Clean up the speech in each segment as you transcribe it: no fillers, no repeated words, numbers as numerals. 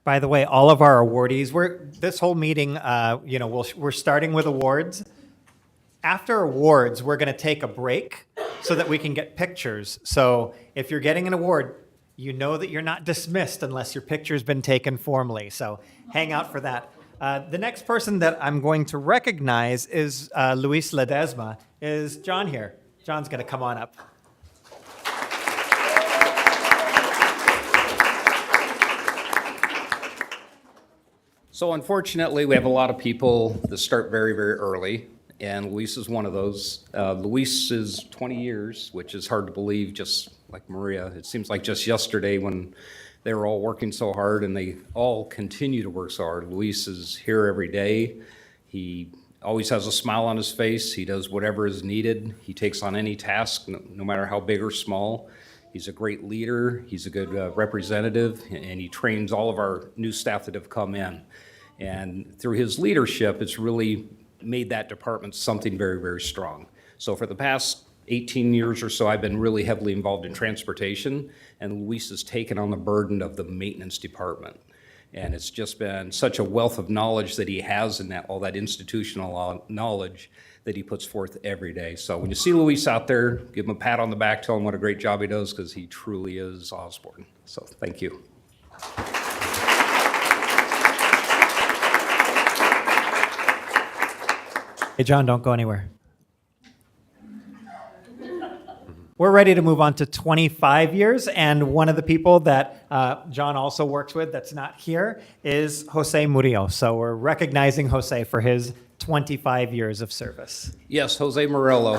By the way, all of our awardees, this whole meeting, we're starting with awards. After awards, we're going to take a break so that we can get pictures. So if you're getting an award, you know that you're not dismissed unless your picture's been taken formally. So hang out for that. The next person that I'm going to recognize is Luis Ledesma. Is John here? John's going to come on up. So unfortunately, we have a lot of people that start very, very early, and Luis is one of those. Luis is 20 years, which is hard to believe, just like Maria. It seems like just yesterday when they were all working so hard, and they all continue to work so hard. Luis is here every day. He always has a smile on his face. He does whatever is needed. He takes on any task, no matter how big or small. He's a great leader. He's a good representative, and he trains all of our new staff that have come in. And through his leadership, it's really made that department something very, very strong. So for the past 18 years or so, I've been really heavily involved in transportation, and Luis has taken on the burden of the maintenance department. And it's just been such a wealth of knowledge that he has, and all that institutional knowledge that he puts forth every day. So when you see Luis out there, give him a pat on the back, tell him what a great job he does, because he truly is Osborne. So thank you. Hey, John, don't go anywhere. We're ready to move on to 25 years, and one of the people that John also works with that's not here is Jose Murillo. So we're recognizing Jose for his 25 years of service. Yes, Jose Murillo.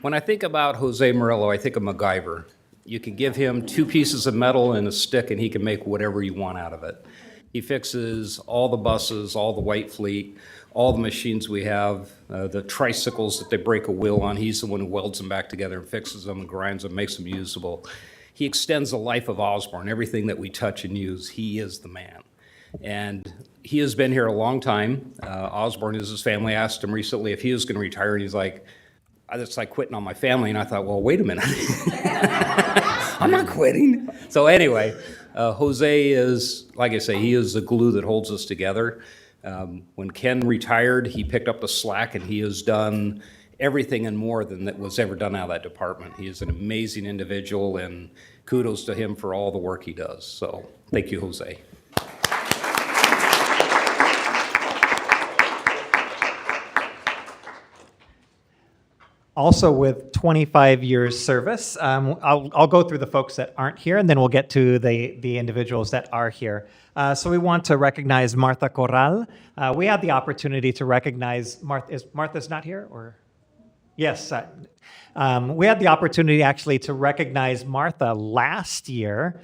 When I think about Jose Murillo, I think of MacGyver. You can give him 2 pieces of metal and a stick, and he can make whatever you want out of it. He fixes all the buses, all the white fleet, all the machines we have, the tricycles that they break a wheel on. He's the one who welds them back together and fixes them and grinds them, makes them usable. He extends the life of Osborne. Everything that we touch and use, he is the man. And he has been here a long time. Osborne is his family. I asked him recently if he was going to retire, and he's like, it's like quitting on my family. And I thought, well, wait a minute. I'm not quitting. So anyway, Jose is, like I say, he is the glue that holds us together. When Ken retired, he picked up the slack, and he has done everything and more than that was ever done out of that department. He is an amazing individual, and kudos to him for all the work he does. So thank you, Jose. Also with 25 years service, I'll go through the folks that aren't here, and then we'll get to the individuals that are here. So we want to recognize Martha Corral. We had the opportunity to recognize Martha's not here, or? Yes. We had the opportunity actually to recognize Martha last year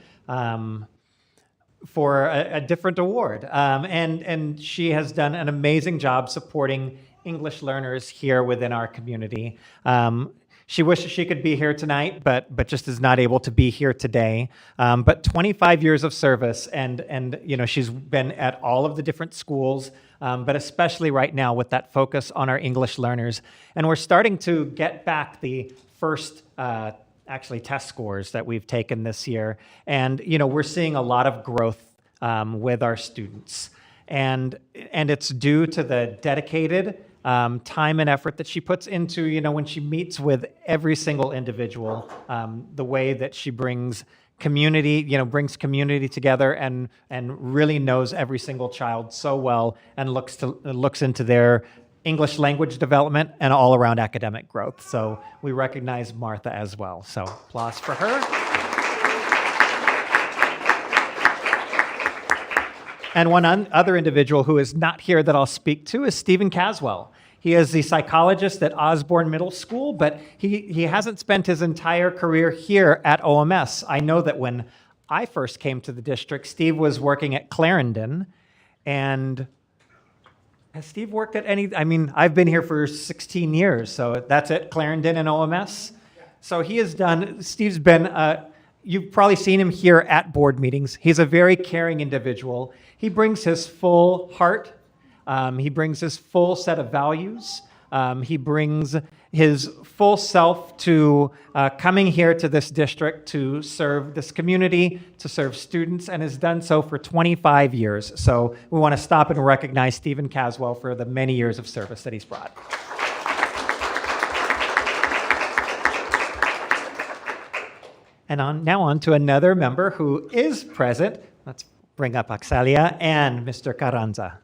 for a different award. And she has done an amazing job supporting English learners here within our community. She wishes she could be here tonight, but just is not able to be here today. But 25 years of service, and she's been at all of the different schools, but especially right now with that focus on our English learners. And we're starting to get back the first actually test scores that we've taken this year. And we're seeing a lot of growth with our students. And it's due to the dedicated time and effort that she puts into, when she meets with every single individual, the way that she brings community together and really knows every single child so well and looks into their English language development and all around academic growth. So we recognize Martha as well. So applause for her. And one other individual who is not here that I'll speak to is Stephen Caswell. He is the psychologist at Osborne Middle School, but he hasn't spent his entire career here at OMS. I know that when I first came to the district, Steve was working at Clarendon. And has Steve worked at any? I mean, I've been here for 16 years, so that's it, Clarendon and OMS. So he has done, Steve's been, you've probably seen him here at board meetings. He's a very caring individual. He brings his full heart. He brings his full set of values. He brings his full self to coming here to this district to serve this community, to serve students, and has done so for 25 years. So we want to stop and recognize Stephen Caswell for the many years of service that he's brought. And now on to another member who is present. Let's bring up Axelia and Mr. Carranza.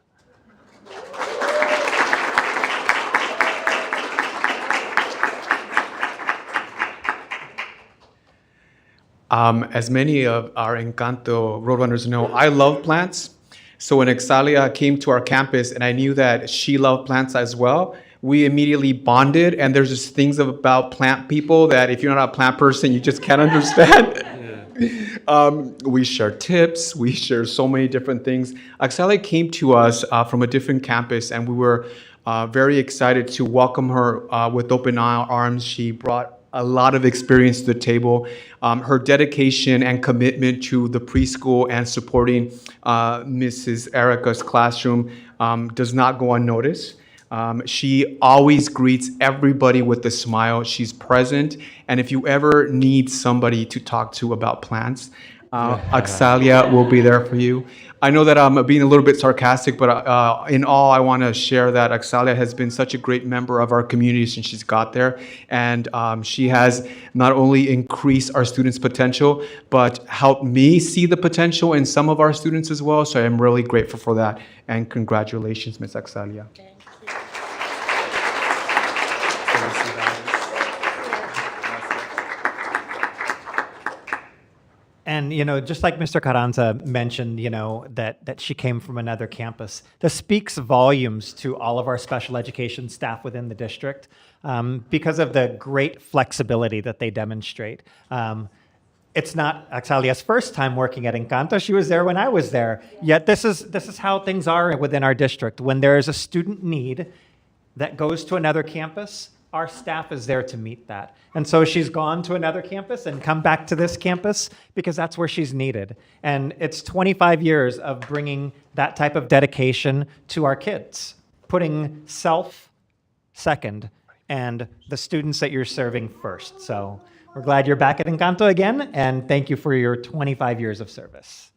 As many of our Encanto Roadrunners know, I love plants. So when Exalia came to our campus and I knew that she loved plants as well, we immediately bonded. And there's just things about plant people that if you're not a plant person, you just can't understand. We share tips. We share so many different things. Exalia came to us from a different campus, and we were very excited to welcome her with open arms. She brought a lot of experience to the table. Her dedication and commitment to the preschool and supporting Mrs. Erica's classroom does not go unnoticed. She always greets everybody with a smile. She's present. And if you ever need somebody to talk to about plants, Axalia will be there for you. I know that I'm being a little bit sarcastic, but in all, I want to share that Axalia has been such a great member of our community since she's got there. And she has not only increased our students' potential, but helped me see the potential in some of our students as well. So I'm really grateful for that. And congratulations, Ms. Axalia. And, just like Mr. Carranza mentioned, that she came from another campus, this speaks volumes to all of our special education staff within the district because of the great flexibility that they demonstrate. It's not Axalia's first time working at Encanto. She was there when I was there. Yet this is how things are within our district. When there is a student need that goes to another campus, our staff is there to meet that. And so she's gone to another campus and come back to this campus because that's where she's needed. And it's 25 years of bringing that type of dedication to our kids, putting self second and the students that you're serving first. So we're glad you're back at Encanto again, and thank you for your 25 years of service.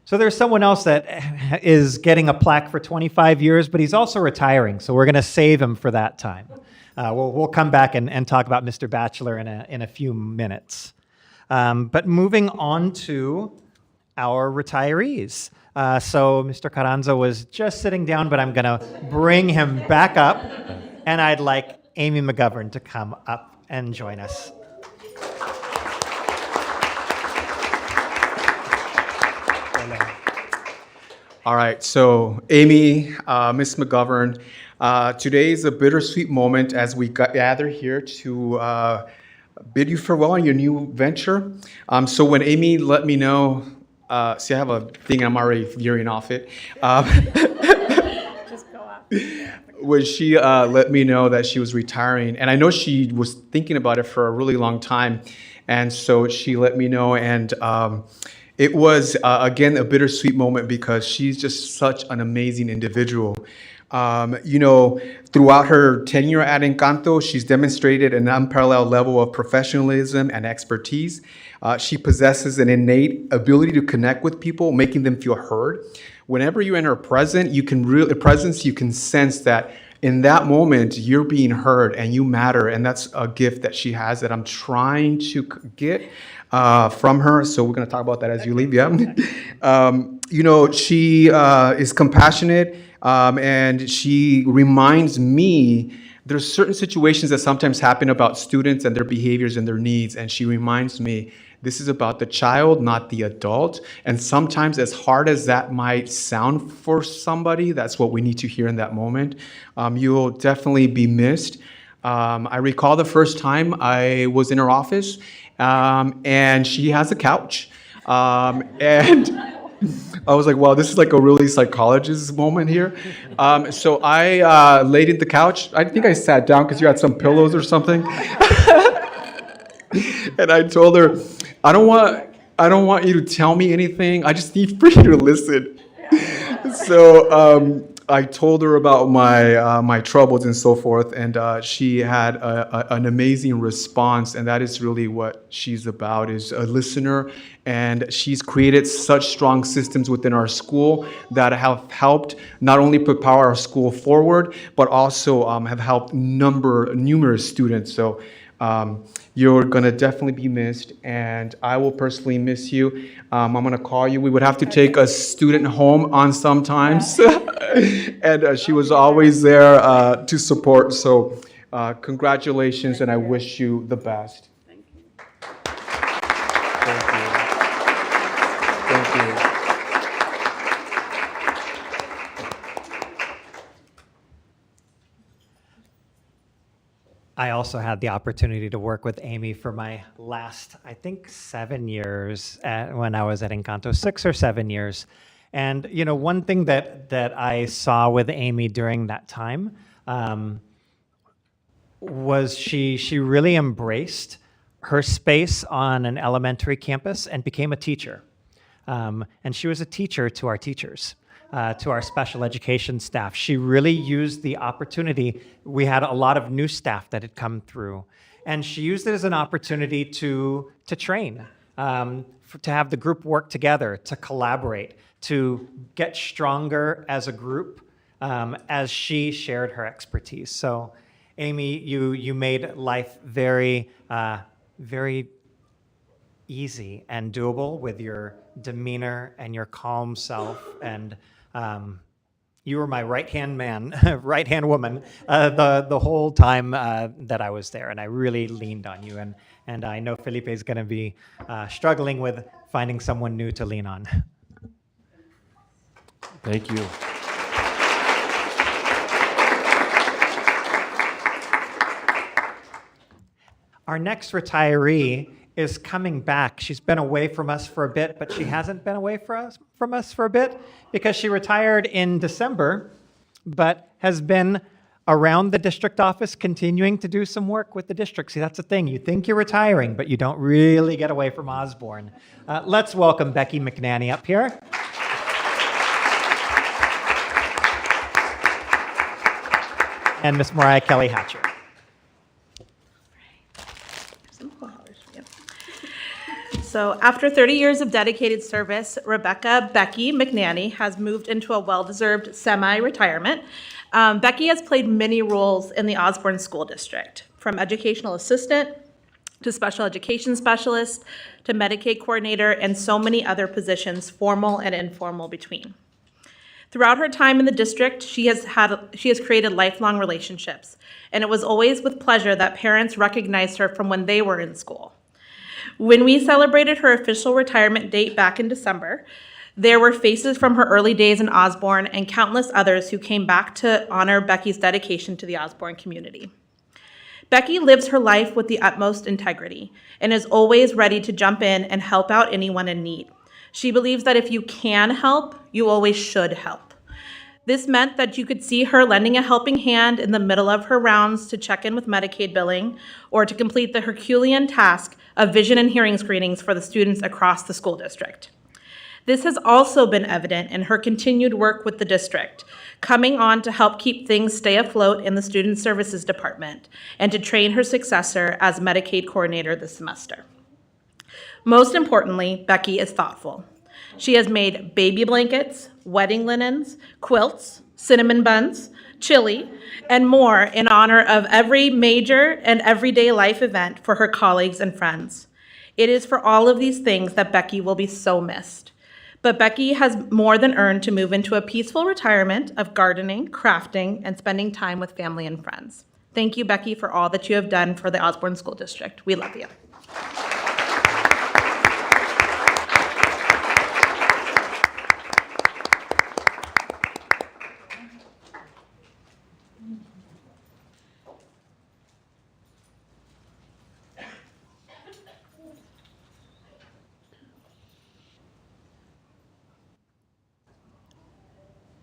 So there's someone else that is getting a plaque for 25 years, but he's also retiring, so we're going to save him for that time. We'll come back and talk about Mr. Batchelor in a few minutes. But moving on to our retirees. So Mr. Carranza was just sitting down, but I'm going to bring him back up, and I'd like Amy McGovern to come up and join us. All right, so Amy, Ms. McGovern, today is a bittersweet moment as we gather here to bid you farewell on your new venture. So when Amy let me know, see, I have a thing, I'm already veering off it. Just go up. When she let me know that she was retiring, and I know she was thinking about it for a really long time, and so she let me know, and it was, again, a bittersweet moment because she's just such an amazing individual. Throughout her tenure at Encanto, she's demonstrated an unparalleled level of professionalism and expertise. She possesses an innate ability to connect with people, making them feel heard. Whenever you're in her presence, you can sense that in that moment, you're being heard and you matter. And that's a gift that she has that I'm trying to get from her. So we're going to talk about that as you leave. Yeah. She is compassionate and she reminds me there's certain situations that sometimes happen about students and their behaviors and their needs. And she reminds me, this is about the child, not the adult. And sometimes, as hard as that might sound for somebody, that's what we need to hear in that moment. You'll definitely be missed. I recall the first time I was in her office, and she has a couch. And I was like, wow, this is like a really psychologist moment here. So I laid in the couch. I think I sat down because you had some pillows or something. And I told her, I don't want I don't want you to tell me anything. I just need for you to listen. So I told her about my troubles and so forth, and she had an amazing response, and that is really what she's about, is a listener. And she's created such strong systems within our school that have helped not only propel our school forward, but also have helped numerous students. So you're gonna definitely be missed, and I will personally miss you. I'm gonna call you. We would have to take a student home on sometimes, and she was always there to support. So congratulations, and I wish you the best. Thank you. Thank you. I also had the opportunity to work with Amy for my last, I think, 7 years when I was at Encanto, 6 or 7 years. And one thing that I saw with Amy during that time was she really embraced her space on an elementary campus and became a teacher. And she was a teacher to our teachers. To our special education staff. She really used the opportunity. We had a lot of new staff that had come through, and she used it as an opportunity to train, to have the group work together, to collaborate, to get stronger as a group as she shared her expertise. So, Amy, you made life very, very easy and doable with your demeanor and your calm self, and you were my right-hand man, right-hand woman, the whole time that I was there, and I really leaned on you. And I know Felipe is going to be struggling with finding someone new to lean on. Thank you. Our next retiree is coming back. She's been away from us for a bit, but she hasn't been away from us for a bit because she retired in December, but has been around the district office continuing to do some work with the district. See, that's the thing. You think you're retiring, but you don't really get away from Osborne. Let's welcome Becky McNanny up here. And Miss Mariah Kelly Hatcher. So after 30 years of dedicated service, Becky McNanny has moved into a well-deserved semi-retirement. Becky has played many roles in the Osborne School District, from educational assistant to special education specialist to Medicaid coordinator and so many other positions, formal and informal between. Throughout her time in the district, she has created lifelong relationships, and it was always with pleasure that parents recognized her from when they were in school. When we celebrated her official retirement date back in December, there were faces from her early days in Osborne and countless others who came back to honor Becky's dedication to the Osborne community. Becky lives her life with the utmost integrity and is always ready to jump in and help out anyone in need. She believes that if you can help, you always should help. This meant that you could see her lending a helping hand in the middle of her rounds to check in with Medicaid billing or to complete the Herculean task of vision and hearing screenings for the students across the school district. This has also been evident in her continued work with the district, coming on to help keep things stay afloat in the Student Services Department and to train her successor as Medicaid coordinator this semester. Most importantly, Becky is thoughtful. She has made baby blankets, wedding linens, quilts, cinnamon buns, chili, and more in honor of every major and everyday life event for her colleagues and friends. It is for all of these things that Becky will be so missed. But Becky has more than earned to move into a peaceful retirement of gardening, crafting, and spending time with family and friends. Thank you, Becky, for all that you have done for the Osborne School District. We love you.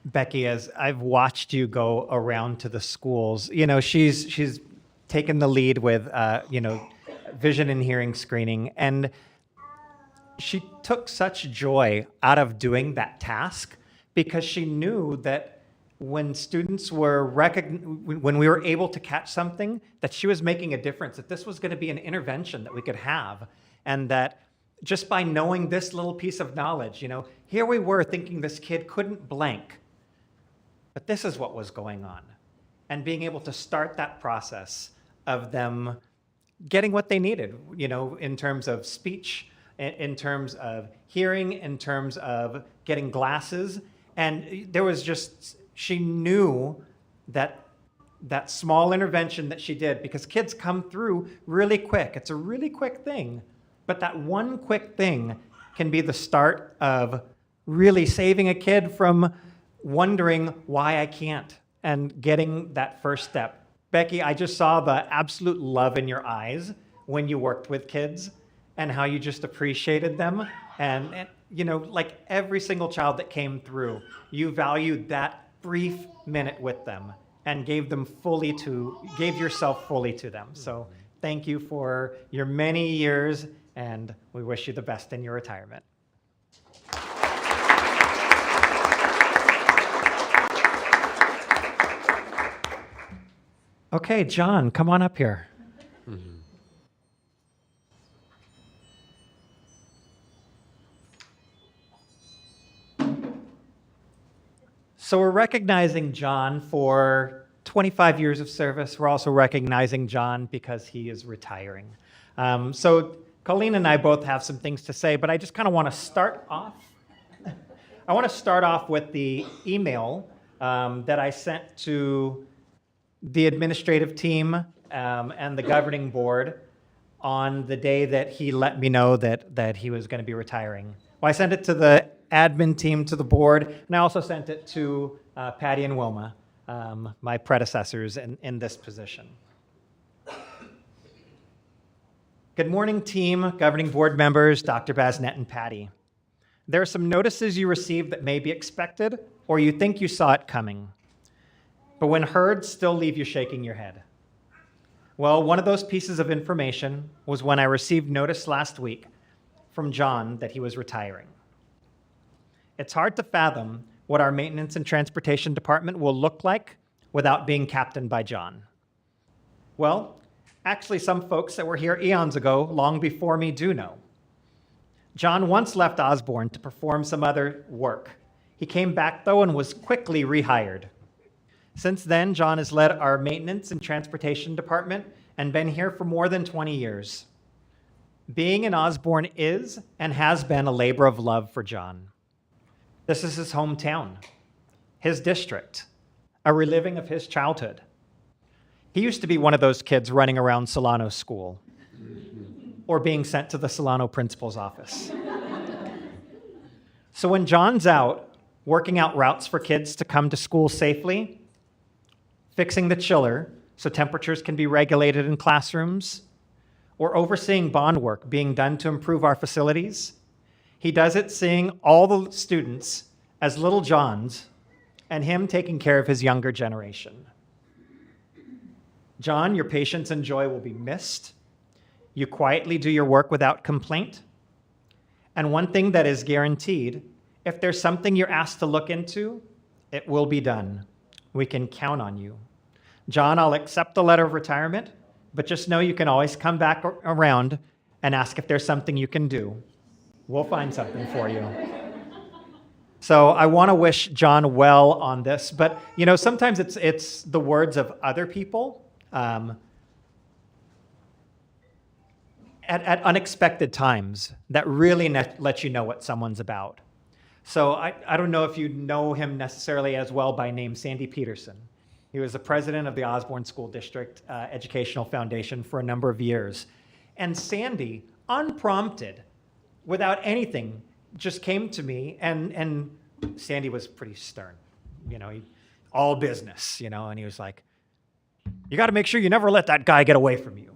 Becky, as I've watched you go around to the schools, she's taken the lead with, vision and hearing screening. And she took such joy out of doing that task because she knew that when students were when we were able to catch something, that she was making a difference, that this was going to be an intervention that we could have, and that just by knowing this little piece of knowledge, here we were thinking this kid couldn't blank, but this is what was going on. And being able to start that process of them getting what they needed, in terms of speech, in terms of hearing, in terms of getting glasses. And there was just, she knew that that small intervention that she did, because kids come through really quick. It's a really quick thing, but that one quick thing can be the start of really saving a kid from wondering why I can't and getting that first step. Becky, I just saw the absolute love in your eyes when you worked with kids and how you just appreciated them. And like every single child that came through, you valued that brief minute with them and gave yourself fully to them. So thank you for your many years, and we wish you the best in your retirement. Okay, John, come on up here. So we're recognizing John for 25 years of service. We're also recognizing John because he is retiring. So Colleen and I both have some things to say, but I just kind of want to start off. I want to start off with the email that I sent to the administrative team and the governing board on the day that he let me know that he was going to be retiring. Well, I sent it to the admin team, to the board, and I also sent it to Patty and Wilma, my predecessors in this position. Good morning, team, governing board members, Dr. Basnet and Patty. There are some notices you received that may be expected, or you think you saw it coming, but when heard, still leave you shaking your head. Well, one of those pieces of information was when I received notice last week from John that he was retiring. It's hard to fathom what our maintenance and transportation department will look like without being captained by John. Well, actually, some folks that were here eons ago, long before me, do know. John once left Osborne to perform some other work. He came back, though, and was quickly rehired. Since then, John has led our maintenance and transportation department and been here for more than 20 years. Being in Osborne is and has been a labor of love for John. This is his hometown, his district, a reliving of his childhood. He used to be one of those kids running around Solano School or being sent to the Solano principal's office. So when John's out working out routes for kids to come to school safely, fixing the chiller so temperatures can be regulated in classrooms, or overseeing bond work being done to improve our facilities, he does it seeing all the students as little Johns and him taking care of his younger generation. John, your patience and joy will be missed. You quietly do your work without complaint. And one thing that is guaranteed, if there's something you're asked to look into, it will be done. We can count on you. John, I'll accept the letter of retirement, but just know you can always come back around and ask if there's something you can do. We'll find something for you. So I want to wish John well on this, but sometimes it's the words of other people at unexpected times that really let you know what someone's about. So I don't know if you know him necessarily as well by name, Sandy Peterson. He was the president of the Osborne School District Educational Foundation for a number of years. And Sandy, unprompted, without anything, just came to me, and Sandy was pretty stern, all business, and he was like, you got to make sure you never let that guy get away from you.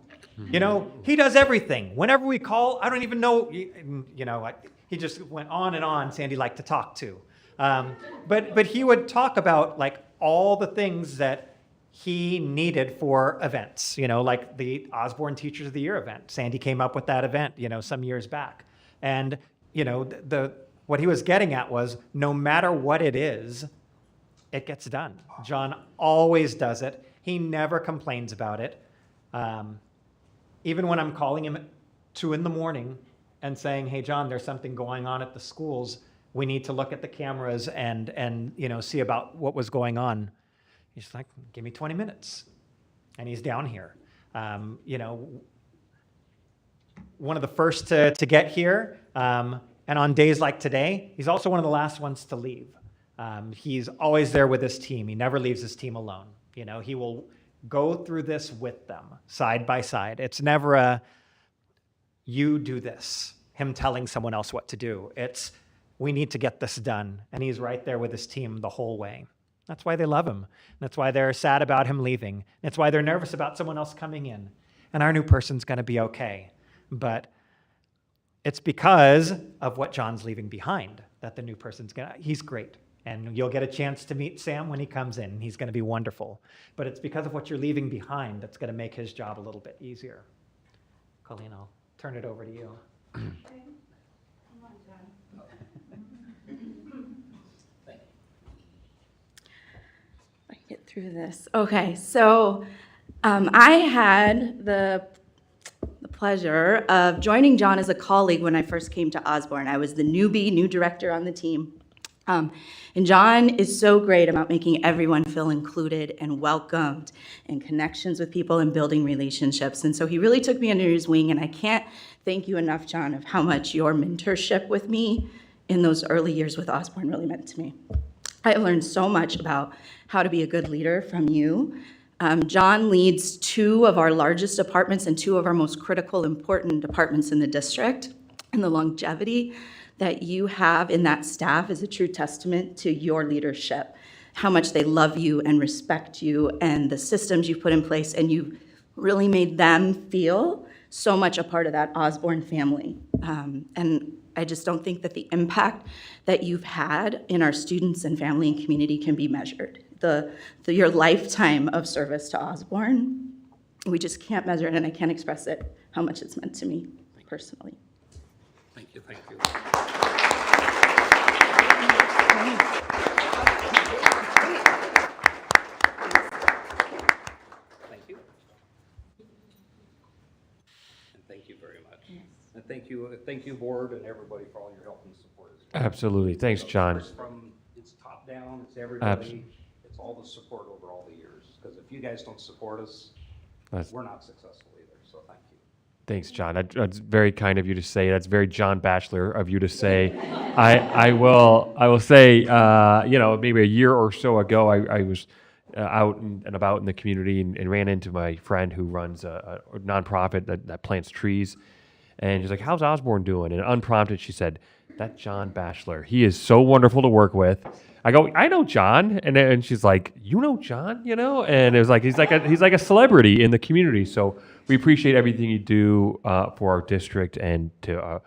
He does everything. Whenever we call, I don't even know, he just went on and on. Sandy liked to talk too. But he would talk about like all the things that he needed for events, like the Osborne Teachers of the Year event. Sandy came up with that event, some years back. And what he was getting at was no matter what it is, it gets done. John always does it. He never complains about it. Even when I'm calling him at 2 a.m. and saying, "Hey, John, there's something going on at the schools. We need to look at the cameras and see about what was going on." He's like, "Give me 20 minutes," and he's down here. One of the first to get here, and on days like today, he's also one of the last ones to leave. He's always there with his team. He never leaves his team alone. He will go through this with them, side by side. It's never a, you do this, him telling someone else what to do. It's, we need to get this done. And he's right there with his team the whole way. That's why they love him. That's why they're sad about him leaving. That's why they're nervous about someone else coming in. And our new person's going to be okay. But it's because of what John's leaving behind that the new person's going to, he's great. And you'll get a chance to meet Sam when he comes in. He's going to be wonderful. But it's because of what you're leaving behind that's going to make his job a little bit easier. Colleen, I'll turn it over to you. I can get through this. Okay, so I had the pleasure of joining John as a colleague when I first came to Osborne. I was the new director on the team. And John is so great about making everyone feel included and welcomed and connections with people and building relationships. And so he really took me under his wing, and I can't thank you enough, John, of how much your mentorship with me in those early years with Osborne really meant to me. I learned so much about how to be a good leader from you. John leads 2 of our largest departments and 2 of our most critical, important departments in the district, and the longevity that you have in that staff is a true testament to your leadership, how much they love you and respect you and the systems you've put in place, and you've really made them feel so much a part of that Osborne family. And I just don't think that the impact that you've had in our students and family and community can be measured. Your lifetime of service to Osborne, we just can't measure it, and I can't express it, how much it's meant to me personally. Thank you. Thank you. And thank you very much. Yes. And thank you, board, and everybody for all your help and support as well. Absolutely. Thanks, John. It's top down, it's everybody, it's all the support over all the years. Because if you guys don't support us, we're not successful either, so thank you. Thanks, John. That's very kind of you to say. That's very John Batchelor of you to say. I will say, maybe a year or so ago, I was out and about in the community and ran into my friend who runs a nonprofit that plants trees. And she's like, "How's Osborne doing?" And unprompted, she said, "That's John Batchelor. He is so wonderful to work with." I go, "I know John," and she's like, "You know John, And it was like he's like a celebrity in the community. So we appreciate everything you do for our district and to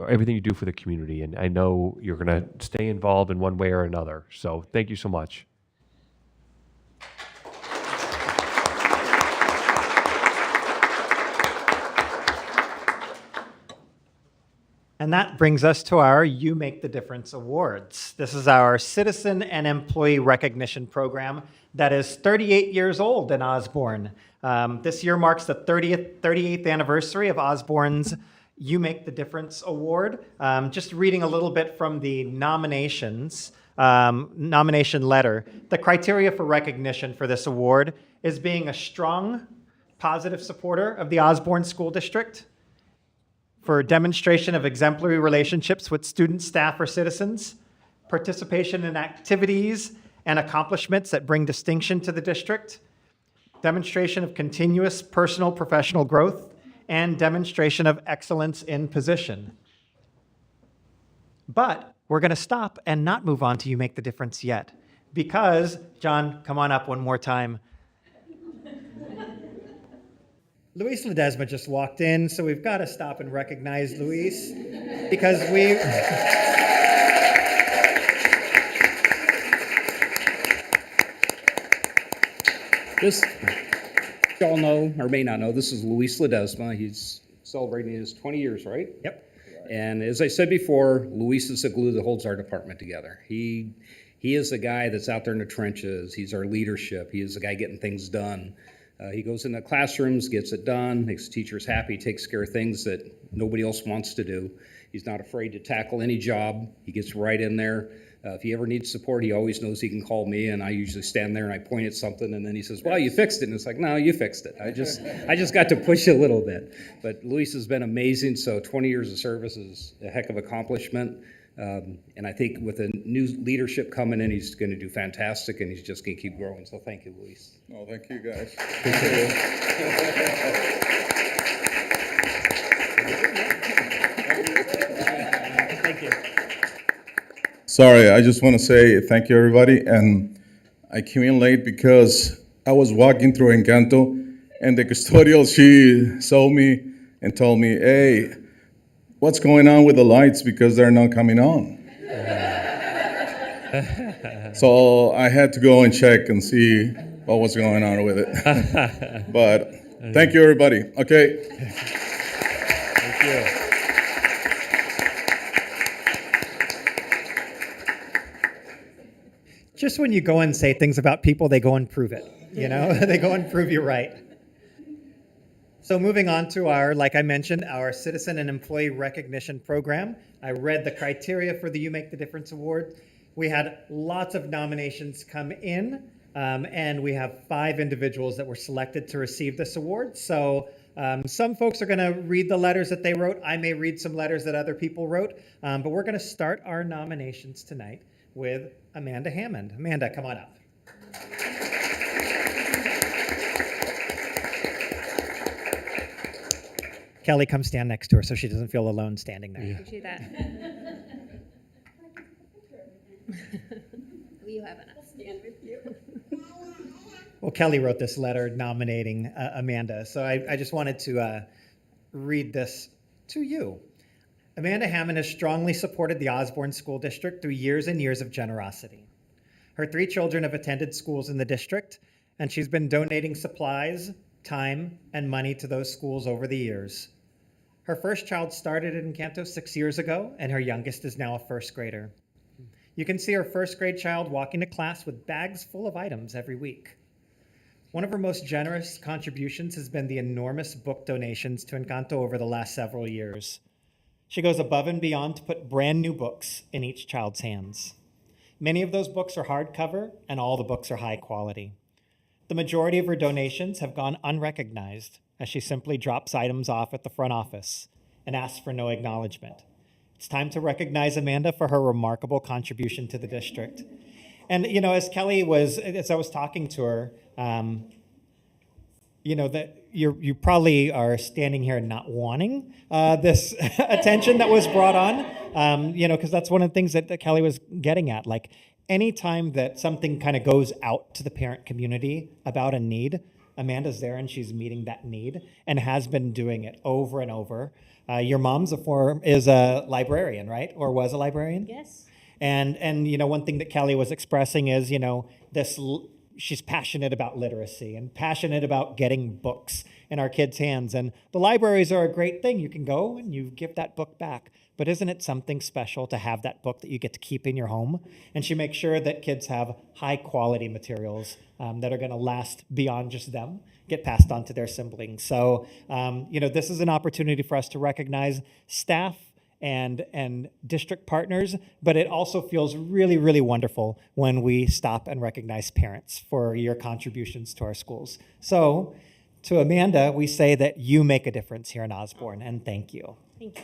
everything you do for the community. And I know you're going to stay involved in one way or another. So thank you so much. And that brings us to our You Make the Difference Awards. This is our citizen and employee recognition program that is 38 years old in Osborne. This year marks the 38th anniversary of Osborne's You Make the Difference Award. Just reading a little bit from the nomination letter. The criteria for recognition for this award is being a strong, positive supporter of the Osborne School District, for demonstration of exemplary relationships with students, staff, or citizens, participation in activities and accomplishments that bring distinction to the district, demonstration of continuous personal professional growth, and demonstration of excellence in position. But we're going to stop and not move on to You Make the Difference yet, because, John, come on up one more time. Luis Ledesma just walked in, so we've got to stop and recognize Luis because we... This, y'all know, or may not know, this is Luis Ledesma. He's celebrating his 20 years, right? Yep. And as I said before, Luis is the glue that holds our department together. He is the guy that's out there in the trenches. He's our leadership. He is the guy getting things done. He goes in the classrooms, gets it done, makes the teachers happy, takes care of things that nobody else wants to do. He's not afraid to tackle any job. He gets right in there. If he ever needs support, he always knows he can call me, and I usually stand there and I point at something, and then he says, "Well, you fixed it." And it's like, "No, you fixed it. I just got to push a little bit." But Luis has been amazing. So 20 years of service is a heck of accomplishment. And I think with the new leadership coming in, he's going to do fantastic, and he's just going to keep growing. So thank you, Luis. Oh, thank you, guys. Thank you. Sorry, I just want to say thank you, everybody. And I came in late because I was walking through Encanto, and the custodial, she saw me and told me, "Hey, what's going on with the lights because they're not coming on?" So I had to go and check and see what was going on with it. But thank you, everybody. Okay. Thank you. Just when you go and say things about people, they go and prove it. You know, they go and prove you right. So moving on to our, like I mentioned, our Citizen and Employee Recognition Program. I read the criteria for the You Make the Difference Award. We had lots of nominations come in, and we have 5 individuals that were selected to receive this award. So some folks are going to read the letters that they wrote. I may read some letters that other people wrote, but we're going to start our nominations tonight with Amanda Hammond. Amanda, come on up. Kelly, come stand next to her so she doesn't feel alone standing there. Appreciate that. Will you have enough? Stand with you. Well, Kelly wrote this letter nominating Amanda, so I just wanted to read this to you. Amanda Hammond has strongly supported the Osborne School District through years and years of generosity. Her 3 children have attended schools in the district, and she's been donating supplies, time, and money to those schools over the years. Her first child started in Encanto 6 years ago, and her youngest is now a first grader. You can see her first grade child walking to class with bags full of items every week. One of her most generous contributions has been the enormous book donations to Encanto over the last several years. She goes above and beyond to put brand new books in each child's hands. Many of those books are hardcover, and all the books are high quality. The majority of her donations have gone unrecognized, as she simply drops items off at the front office and asks for no acknowledgement. It's time to recognize Amanda for her remarkable contribution to the district. And, you know, as I was talking to her, you know, that you probably are standing here not wanting this attention that was brought on, you know, because that's one of the things that Kelly was getting at. Like, anytime that something kind of goes out to the parent community about a need, Amanda's there and she's meeting that need and has been doing it over and over. Your mom's is a librarian, right? Or was a librarian? Yes. And you know, one thing that Kelly was expressing is, you know, she's passionate about literacy and passionate about getting books in our kids' hands. And the libraries are a great thing. You can go and you give that book back. But isn't it something special to have that book that you get to keep in your home? And she makes sure that kids have high quality materials that are going to last beyond just them, get passed on to their siblings. So, you know, this is an opportunity for us to recognize staff and district partners, but it also feels really, really wonderful when we stop and recognize parents for your contributions to our schools. So to Amanda, we say that you make a difference here in Osborne, and thank you. Thank you.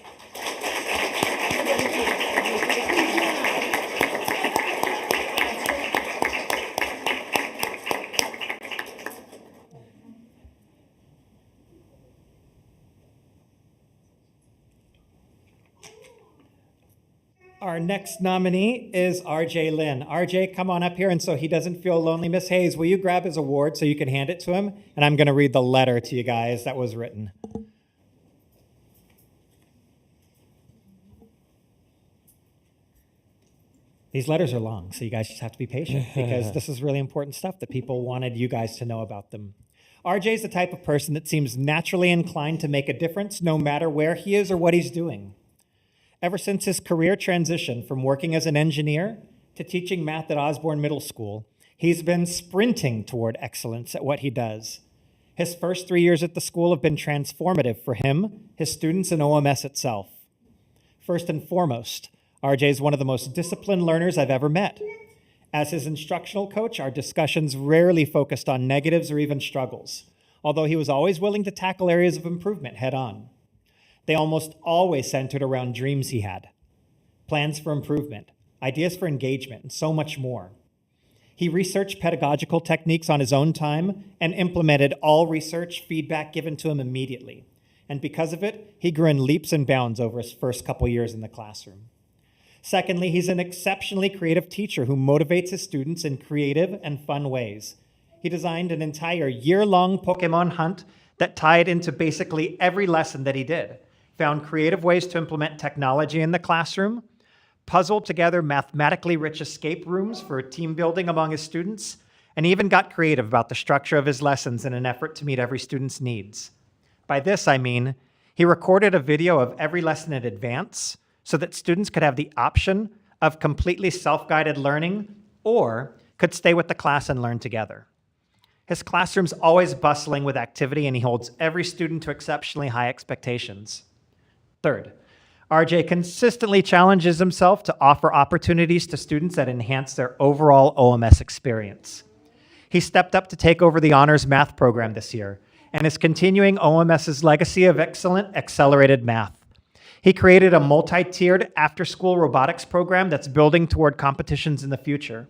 Our next nominee is RJ Lynn. RJ, come on up here, and so he doesn't feel lonely. Miss Hayes, will you grab his award so you can hand it to him? And I'm going to read the letter to you guys that was written. These letters are long, so you guys just have to be patient because this is really important stuff that people wanted you guys to know about them. RJ is the type of person that seems naturally inclined to make a difference no matter where he is or what he's doing. Ever since his career transition from working as an engineer to teaching math at Osborne Middle School, he's been sprinting toward excellence at what he does. His first 3 years at the school have been transformative for him, his students, and OMS itself. First and foremost, RJ is one of the most disciplined learners I've ever met. As his instructional coach, our discussions rarely focused on negatives or even struggles, although he was always willing to tackle areas of improvement head on. They almost always centered around dreams he had, plans for improvement, ideas for engagement, and so much more. He researched pedagogical techniques on his own time and implemented all research feedback given to him immediately. And because of it, he grew in leaps and bounds over his first couple years in the classroom. Secondly, he's an exceptionally creative teacher who motivates his students in creative and fun ways. He designed an entire year-long Pokemon hunt that tied into basically every lesson that he did, found creative ways to implement technology in the classroom, puzzled together mathematically rich escape rooms for team building among his students, and even got creative about the structure of his lessons in an effort to meet every student's needs. By this, I mean, he recorded a video of every lesson in advance so that students could have the option of completely self-guided learning or could stay with the class and learn together. His classroom's always bustling with activity, and he holds every student to exceptionally high expectations. Third, RJ consistently challenges himself to offer opportunities to students that enhance their overall OMS experience. He stepped up to take over the honors math program this year and is continuing OMS's legacy of excellent accelerated math. He created a multi-tiered after-school robotics program that's building toward competitions in the future.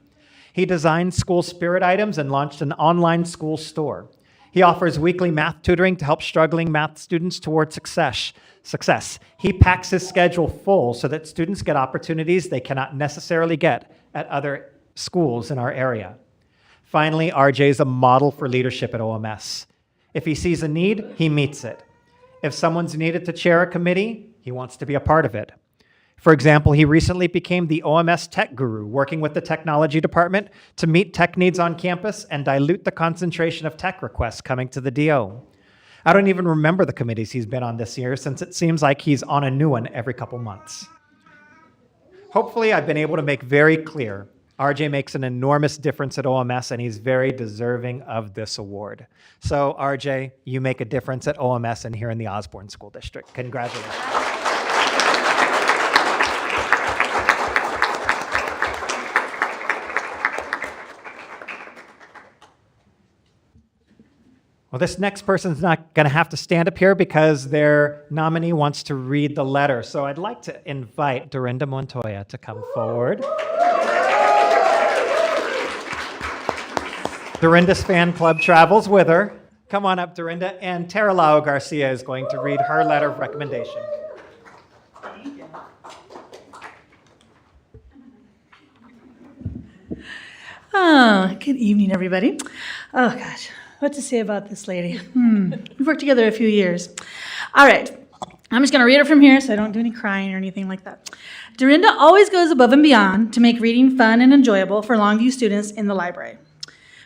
He designed school spirit items and launched an online school store. He offers weekly math tutoring to help struggling math students toward success. He packs his schedule full so that students get opportunities they cannot necessarily get at other schools in our area. Finally, RJ is a model for leadership at OMS. If he sees a need, he meets it. If someone's needed to chair a committee, he wants to be a part of it. For example, he recently became the OMS tech guru, working with the technology department to meet tech needs on campus and dilute the concentration of tech requests coming to the DO. I don't even remember the committees he's been on this year, since it seems like he's on a new one every couple months. Hopefully, I've been able to make very clear RJ makes an enormous difference at OMS, and he's very deserving of this award. So, RJ, you make a difference at OMS and here in the Osborne School District. Congratulations. Well, this next person's not going to have to stand up here because their nominee wants to read the letter. So I'd like to invite Dorinda Montoya to come forward. Dorinda's fan club travels with her. Come on up, Dorinda. And Tara Lau Garcia is going to read her letter of recommendation. Oh, good evening, everybody. Oh, gosh. What to say about this lady? We've worked together a few years. All right. I'm just going to read it from here so I don't do any crying or anything like that. Dorinda always goes above and beyond to make reading fun and enjoyable for Longview students in the library.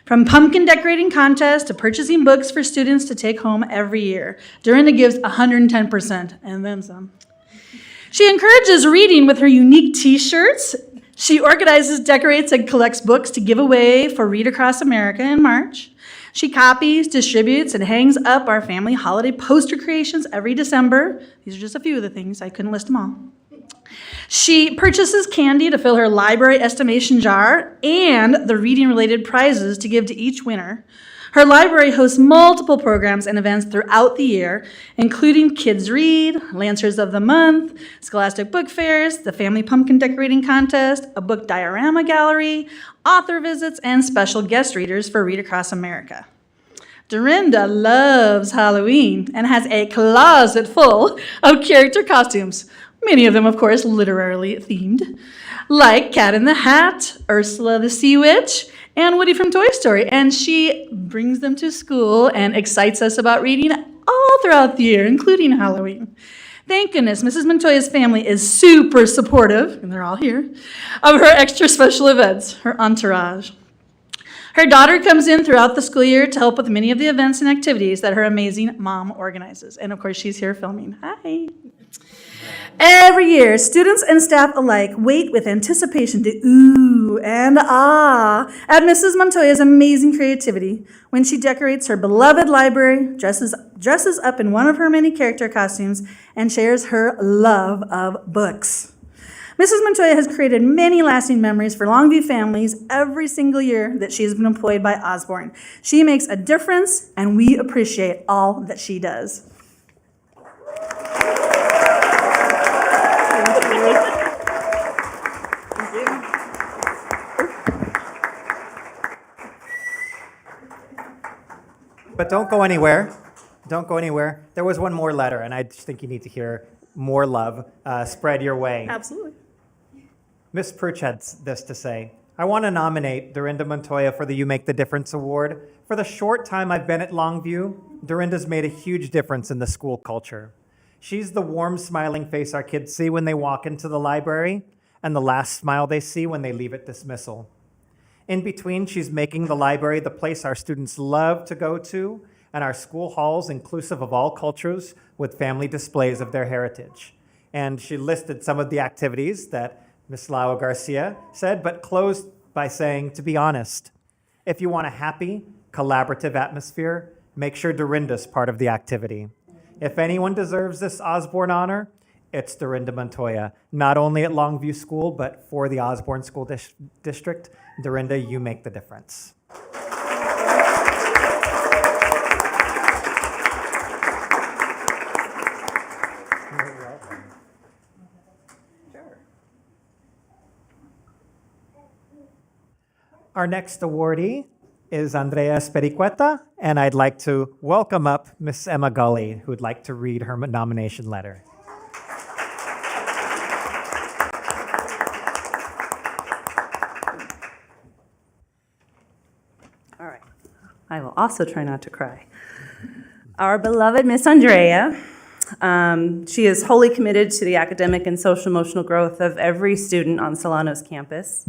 From pumpkin decorating contests to purchasing books for students to take home every year, Dorinda gives 110% and then some. She encourages reading with her unique t-shirts. She organizes, decorates, and collects books to give away for Read Across America in March. She copies, distributes, and hangs up our family holiday poster creations every December. These are just a few of the things. I couldn't list them all. She purchases candy to fill her library estimation jar and the reading-related prizes to give to each winner. Her library hosts multiple programs and events throughout the year, including Kids Read, Lancers of the Month, Scholastic Book Fairs, the Family Pumpkin Decorating Contest, a book diorama gallery, author visits, and special guest readers for Read Across America. Dorinda loves Halloween and has a closet full of character costumes, many of them, of course, literally themed, like Cat in the Hat, Ursula the Sea Witch, and Woody from Toy Story. And she brings them to school and excites us about reading all throughout the year, including Halloween. Thank goodness Mrs. Montoya's family is super supportive, and they're all here, of her extra special events, her entourage. Her daughter comes in throughout the school year to help with many of the events and activities that her amazing mom organizes. And of course, she's here filming. Hi. Every year, students and staff alike wait with anticipation to ooh and ah at Mrs. Montoya's amazing creativity when she decorates her beloved library, dresses up in one of her many character costumes, and shares her love of books. Mrs. Montoya has created many lasting memories for Longview families every single year that she has been employed by Osborne. She makes a difference, and we appreciate all that she does. But don't go anywhere. Don't go anywhere. There was one more letter, and I just think you need to hear more love spread your way. Absolutely. Miss Pritch had this to say. I want to nominate Dorinda Montoya for the You Make the Difference Award. For the short time I've been at Longview, Dorinda's made a huge difference in the school culture. She's the warm, smiling face our kids see when they walk into the library, and the last smile they see when they leave at dismissal. In between, she's making the library the place our students love to go to, and our school halls inclusive of all cultures with family displays of their heritage. And she listed some of the activities that Ms. Lau Garcia said, but closed by saying, to be honest, if you want a happy, collaborative atmosphere, make sure Dorinda's part of the activity. If anyone deserves this Osborne honor, it's Dorinda Montoya, not only at Longview School, but for the Osborne School District. Dorinda, you make the difference. Our next awardee is Andrea Speriqueta, and I'd like to welcome up Miss Emma Gully, who'd like to read her nomination letter. All right. I will also try not to cry. Our beloved Miss Andrea, she is wholly committed to the academic and social-emotional growth of every student on Solano's campus.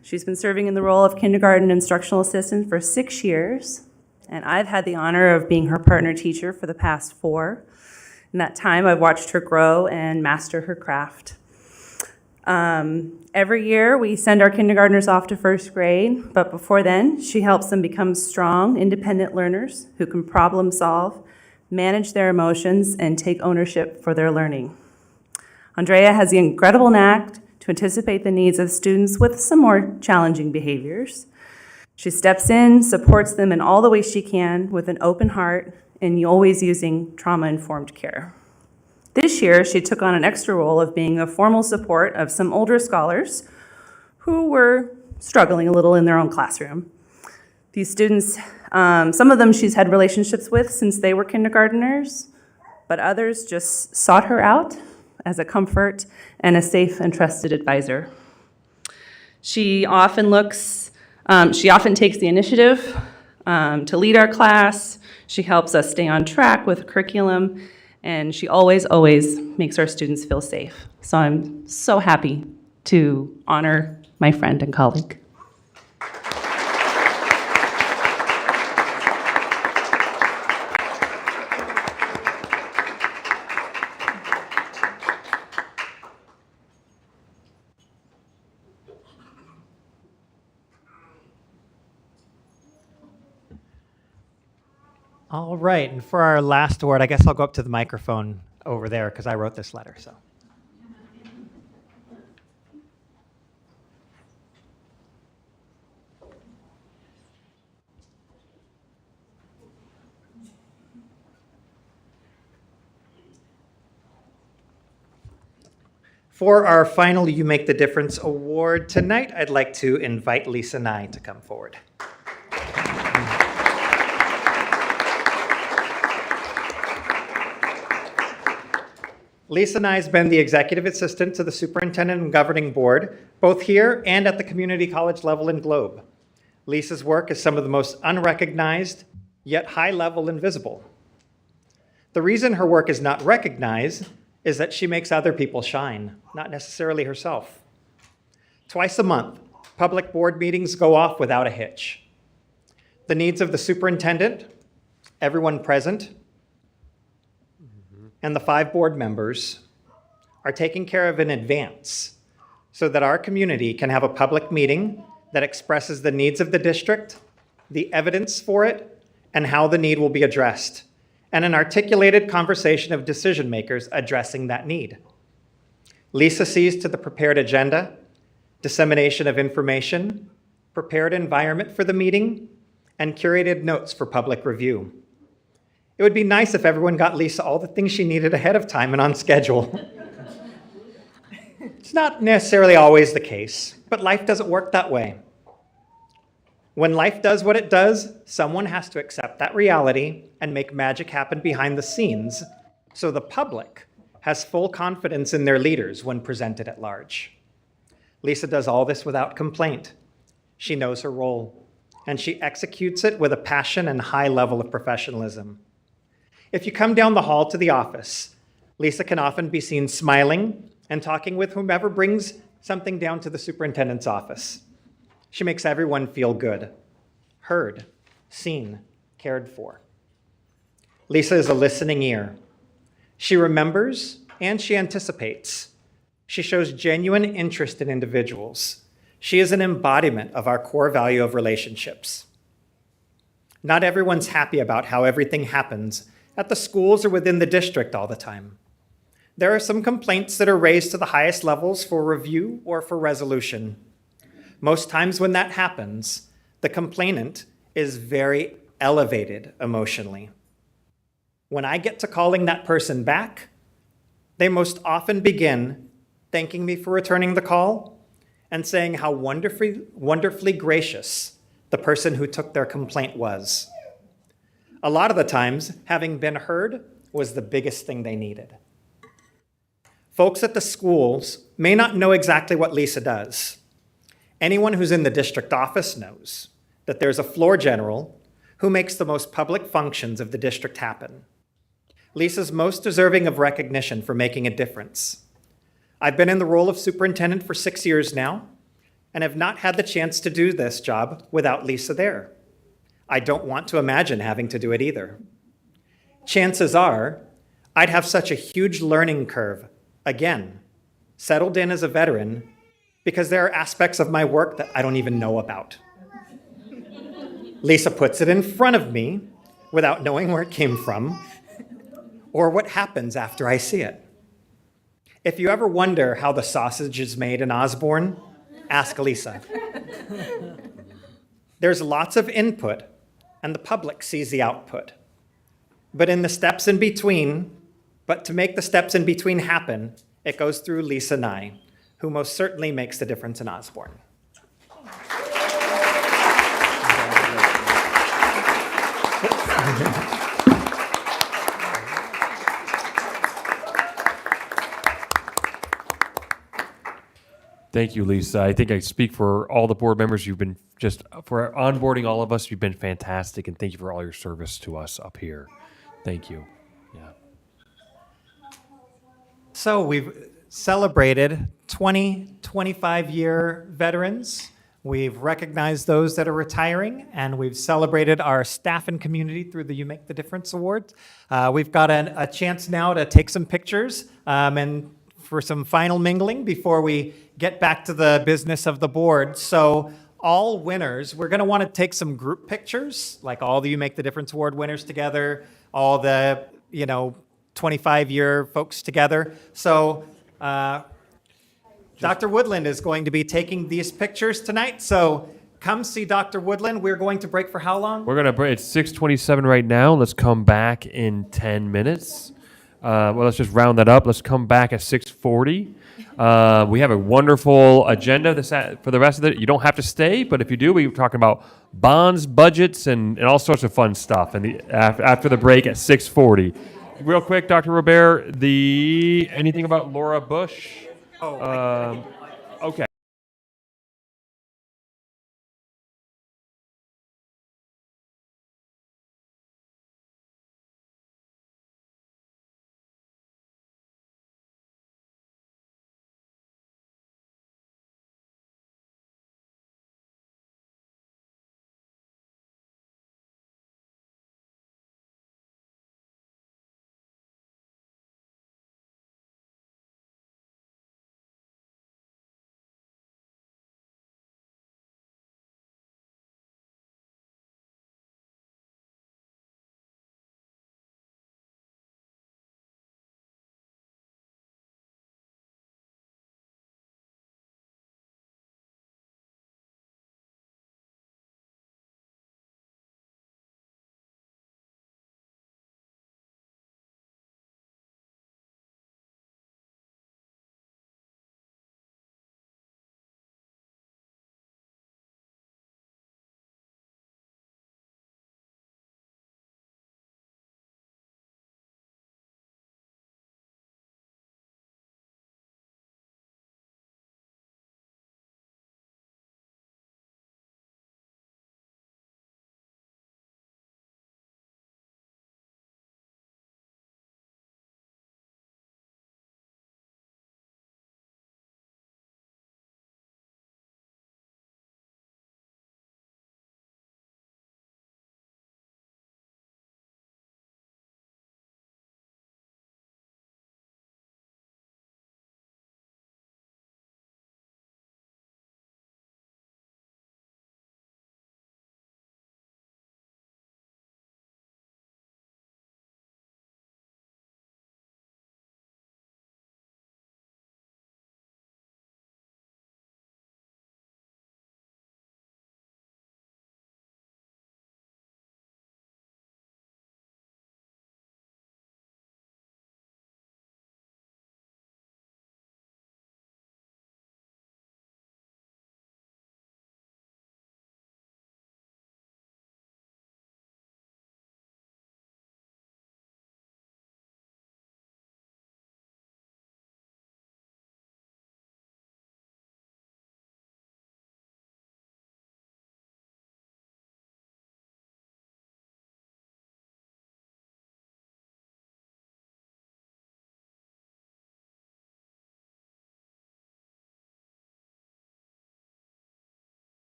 She's been serving in the role of kindergarten instructional assistant for 6 years, and I've had the honor of being her partner teacher for the past 4. In that time, I've watched her grow and master her craft. Every year, we send our kindergartners off to first grade, but before then, she helps them become strong, independent learners who can problem solve, manage their emotions, and take ownership for their learning. Andrea has the incredible knack to anticipate the needs of students with some more challenging behaviors. She steps in, supports them in all the ways she can with an open heart, and always using trauma-informed care. This year, she took on an extra role of being a formal support of some older scholars who were struggling a little in their own classroom. These students, some of them she's had relationships with since they were kindergarteners, but others just sought her out as a comfort and a safe and trusted advisor. She often takes the initiative to lead our class. She helps us stay on track with curriculum, and she always makes our students feel safe. So I'm so happy to honor my friend and colleague. All right, and for our last award, I guess I'll go up to the microphone over there because I wrote this letter. So, for our final You Make the Difference award tonight, I'd like to invite Lisa Nye to come forward. Lisa Nye has been the executive assistant to the superintendent and governing board, both here and at the community college level in Globe. Lisa's work is some of the most unrecognized, yet high level and visible. The reason her work is not recognized is that she makes other people shine, not necessarily herself. Twice a month, public board meetings go off without a hitch. The needs of the superintendent, everyone present, and the 5 board members are taken care of in advance so that our community can have a public meeting that expresses the needs of the district, the evidence for it, and how the need will be addressed, and an articulated conversation of decision makers addressing that need. Lisa sees to the prepared agenda, dissemination of information, prepared environment for the meeting, and curated notes for public review. It would be nice if everyone got Lisa all the things she needed ahead of time and on schedule. It's not necessarily always the case, but life doesn't work that way. When life does what it does, someone has to accept that reality and make magic happen behind the scenes so the public has full confidence in their leaders when presented at large. Lisa does all this without complaint. She knows her role, and she executes it with a passion and high level of professionalism. If you come down the hall to the office, Lisa can often be seen smiling and talking with whomever brings something down to the superintendent's office. She makes everyone feel good, heard, seen, cared for. Lisa is a listening ear. She remembers and she anticipates. She shows genuine interest in individuals. She is an embodiment of our core value of relationships. Not everyone's happy about how everything happens at the schools or within the district all the time. There are some complaints that are raised to the highest levels for review or for resolution. Most times when that happens, the complainant is very elevated emotionally. When I get to calling that person back, they most often begin thanking me for returning the call and saying how wonderfully gracious the person who took their complaint was. A lot of the times, having been heard was the biggest thing they needed. Folks at the schools may not know exactly what Lisa does. Anyone who's in the district office knows that there's a floor general who makes the most public functions of the district happen. Lisa's most deserving of recognition for making a difference. I've been in the role of superintendent for 6 years now and have not had the chance to do this job without Lisa there. I don't want to imagine having to do it either. Chances are I'd have such a huge learning curve, again, settled in as a veteran, because there are aspects of my work that I don't even know about. Lisa puts it in front of me without knowing where it came from or what happens after I see it. If you ever wonder how the sausage is made in Osborne, ask Lisa. There's lots of input, and the public sees the output. But in the steps in between, to make the steps in between happen, it goes through Lisa Nye, who most certainly makes the difference in Osborne. Thank you, Lisa. I think I speak for all the board members. You've been for onboarding all of us, you've been fantastic, and thank you for all your service to us up here. Thank you. Yeah. So we've celebrated 25-year veterans. We've recognized those that are retiring, and we've celebrated our staff and community through the You Make the Difference Award. We've got a chance now to take some pictures and for some final mingling before we get back to the business of the board. So all winners, we're going to want to take some group pictures, like all the You Make the Difference Award winners together, all the 25-year folks together. So Dr. Woodland is going to be taking these pictures tonight. So come see Dr. Woodland. We're going to break for how long? We're going to break. It's 6:27 right now. Let's come back in 10 minutes. Let's just round that up. Let's come back at 6:40. We have a wonderful agenda for the rest of it. You don't have to stay, but if you do, we're talking about bonds, budgets, and all sorts of fun stuff. And after the break at 6:40. Real quick, Dr. Robert, anything about Laura Bush? Okay.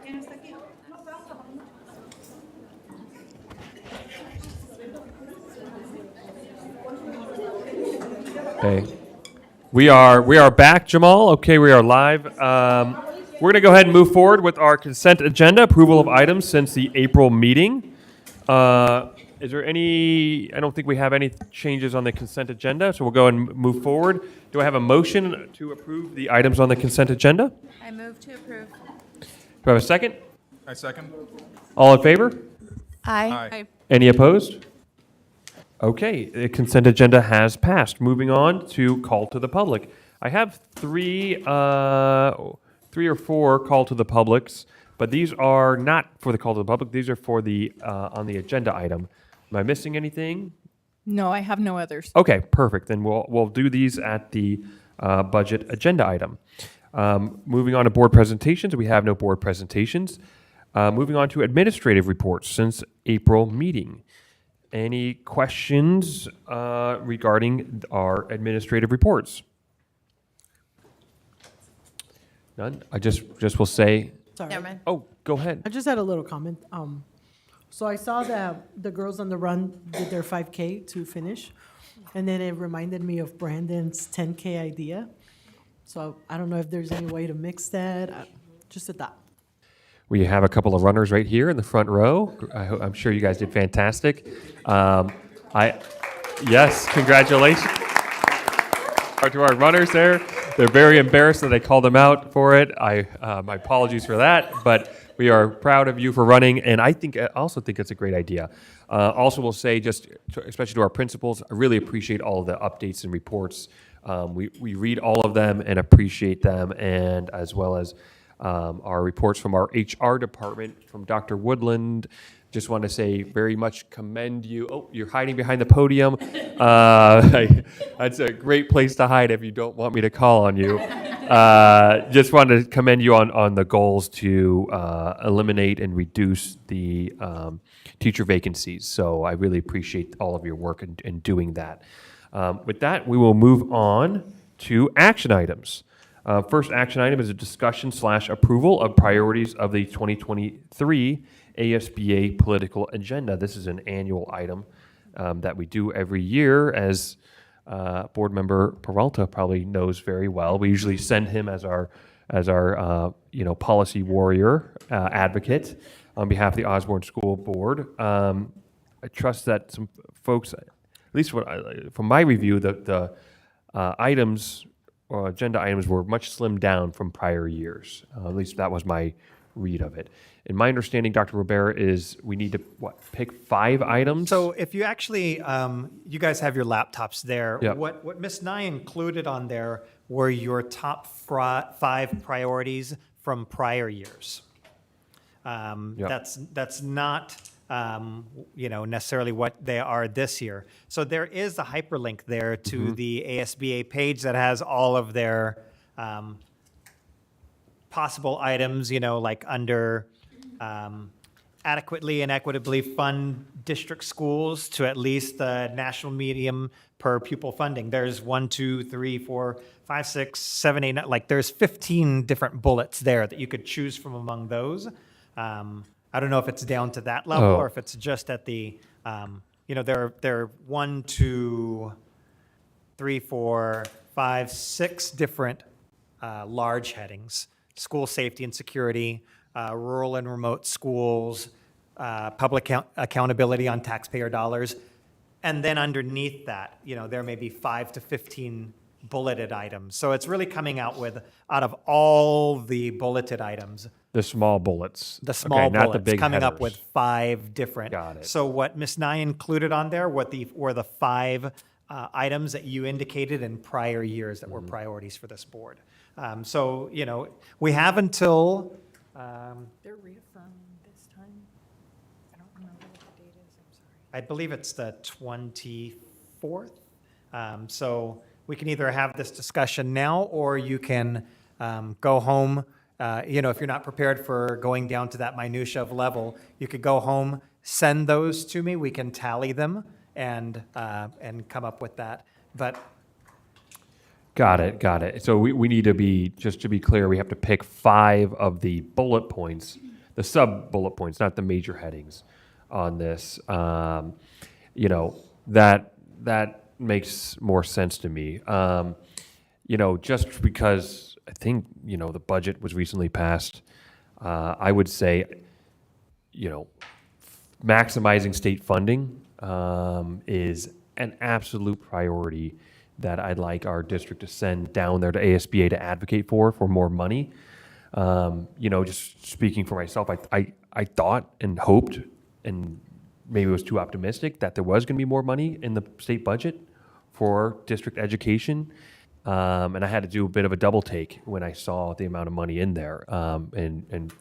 Okay. We are back, Jamal. Okay, we are live. We're going to go ahead and move forward with our consent agenda, approval of items since the April meeting. Is there any, I don't think we have any changes on the consent agenda, so we'll go and move forward. Do I have a motion to approve the items on the consent agenda? I move to approve. Do I have a second? I second. All in favor? Aye. Any opposed? Okay, the consent agenda has passed. Moving on to call to the public. I have three or four call to the publics, but these are not for the call to the public. These are for the on the agenda item. Am I missing anything? No, I have no others. Okay, perfect. Then we'll do these at the budget agenda item. Moving on to board presentations, we have no board presentations. Moving on to administrative reports since April meeting. Any questions regarding our administrative reports? None? I just will say, Sorry. Never mind. oh, go ahead. I just had a little comment. So I saw that the girls on the run did their 5K to finish, and then it reminded me of Brandon's 10K idea. So I don't know if there's any way to mix that. Just a thought. We have a couple of runners right here in the front row. I'm sure you guys did fantastic. Yes, congratulations to our runners there. They're very embarrassed that they called them out for it. My apologies for that, but we are proud of you for running, and I also think it's a great idea. Also, we'll say especially to our principals, I really appreciate all of the updates and reports. We read all of them and appreciate them, and as well as our reports from our HR department, from Dr. Woodland. Just want to say very much commend you. Oh, you're hiding behind the podium. That's a great place to hide if you don't want me to call on you. Just wanted to commend you on the goals to eliminate and reduce the teacher vacancies. So I really appreciate all of your work in doing that. With that, we will move on to action items. First action item is a discussion/approval of priorities of the 2023 ASBA political agenda. This is an annual item that we do every year, as Board Member Peralta probably knows very well. We usually send him as our policy warrior advocate on behalf of the Osborne School Board. I trust that some folks, at least from my review, the items or agenda items were much slimmed down from prior years. At least that was my read of it. And my understanding, Dr. Robert, is we need to pick 5 items? So if you actually, you guys have your laptops there. Yep. What Ms. Nye included on there were your top 5 priorities from prior years. Yep. That's not necessarily what they are this year. So there is a hyperlink there to the ASBA page that has all of their possible items, like under adequately and equitably fund district schools to at least the national medium per pupil funding. There's 1, 2, 3, 4, 5, 6, 7, 8, 9, like there's 15 different bullets there that you could choose from among those. I don't know if it's down to that level or if it's just at the, there are 1, 2, 3, 4, 5, 6 different large headings: school safety and security, rural and remote schools, public accountability on taxpayer dollars. And then underneath that, there may be 5 to 15 bulleted items. So it's really coming out of all the bulleted items, The small bullets. the small Okay, bullets, not the big coming up headers. with 5 different. Got it. So what Ms. Nye included on there were the 5 items that you indicated in prior years that were priorities for this board. So, we have until, They're reaffirmed this time. I don't remember what the date is, I'm sorry. I believe it's the 24th. So we can either have this discussion now, or you can go home. If you're not prepared for going down to that minutia of level, you could go home, send those to me. We can tally them and come up with that. But Got it. So we need to just to be clear, we have to pick 5 of the bullet points the sub bullet points, not the major headings on this. You know, that makes more sense to me. You know, just because I think, you know, the budget was recently passed, I would say, you know, maximizing state funding is an absolute priority that I'd like our district to send down there to ASBA to advocate for more money. You know, just speaking for myself, I thought and hoped, and maybe was too optimistic, that there was going to be more money in the state budget for district education. And I had to do a bit of a double take when I saw the amount of money in there, and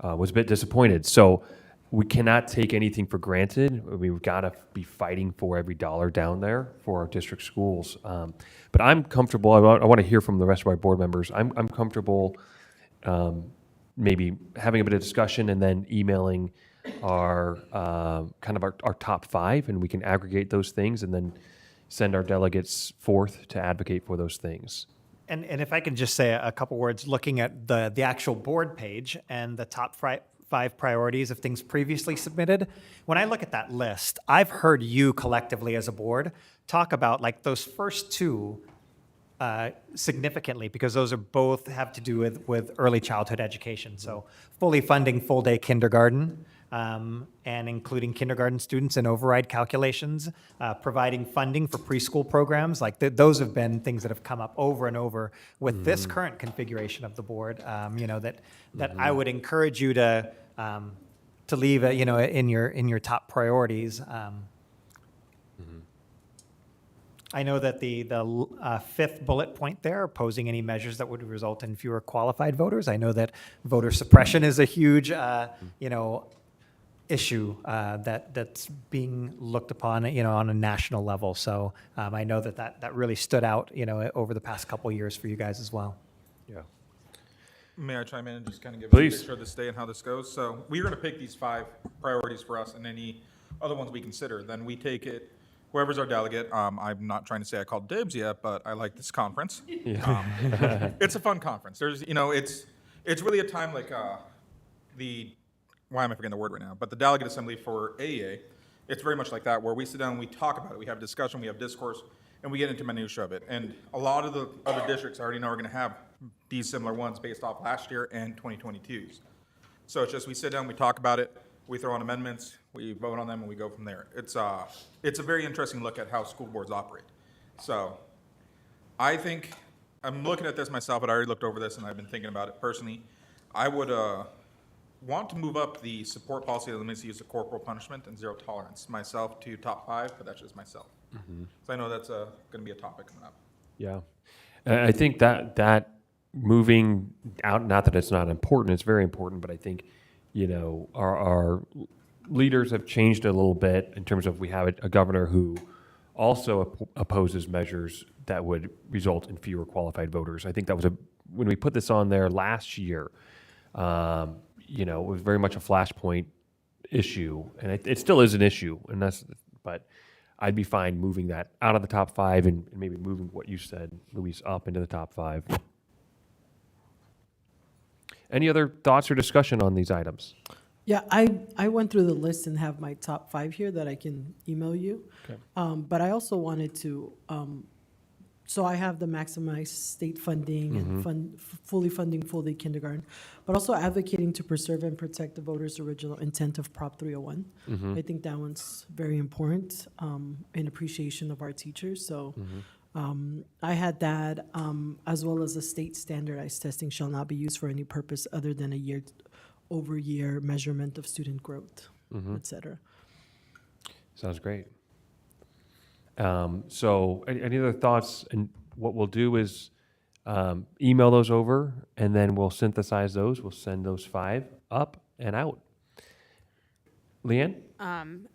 was a bit disappointed. So we cannot take anything for granted. We've got to be fighting for every dollar down there for our district schools. But I'm comfortable. I want to hear from the rest of our board members. I'm comfortable maybe having a bit of discussion and then emailing our kind of our top 5, and we can aggregate those things and then send our delegates forth to advocate for those things. And if I can just say a couple words, looking at the actual board page and the top 5 priorities of things previously submitted, when I look at that list, I've heard you collectively as a board talk about like those first 2 significantly, because those are both have to do with early childhood education. So fully funding full day kindergarten, and including kindergarten students in override calculations, providing funding for preschool programs. Like those have been things that have come up over and over with this current configuration of the board. You know, that I would encourage you to leave, you know, in your top priorities. I know that the 5th bullet point there, opposing any measures that would result in fewer qualified voters. I know that voter suppression is a huge, you know, issue that's being looked upon, you know, on a national level. So I know that really stood out, you know, over the past couple of years for you guys as well. Yeah. May I chime in and just kind of give Please. a picture of this day and how this goes? So we're going to pick these 5 priorities for us and any other ones we consider. Then we take it, whoever's our delegate. I'm not trying to say I called dibs yet, but I like this conference. It's a fun conference. There's, you know, it's really a time like why am I forgetting the word right now? But the delegate assembly for AEA, it's very much like that, where we sit down and we talk about it. We have discussion, we have discourse, and we get into minutia of it. And a lot of the other districts I already know are going to have these similar ones based off last year and 2022's. So it's just we sit down, we talk about it, we throw on amendments, we vote on them, and we go from there. It's a very interesting look at how school boards operate. So I think, I'm looking at this myself, but I already looked over this and I've been thinking about it personally. I would want to move up the support policy that limits the use of corporal punishment and zero tolerance myself to top 5, but that's just myself. So I know that's going to be a topic coming up. Yeah. I think that moving out, not that it's not important, it's very important, but I think, you know, our leaders have changed a little bit in terms of we have a governor who also opposes measures that would result in fewer qualified voters. I think that was when we put this on there last year, you know, it was very much a flashpoint issue, and it still is an issue, but I'd be fine moving that out of the top 5 and maybe moving what you said, Luis, up into the top 5. Any other thoughts or discussion on these items? Yeah, I went through the list and have my top 5 here that I can email you. Okay. But I also wanted to, so I have the maximized state funding and fully funding full day kindergarten, but also advocating to preserve and protect the voters' original intent of Prop 301. I think that one's very important in appreciation of our teachers. So I had that, as well as the state standardized testing shall not be used for any purpose other than a year-over-year measurement of student growth, et cetera. Sounds great. So any other thoughts? And what we'll do is email those over, and then we'll synthesize those. We'll send those 5 up and out. Leanne? Can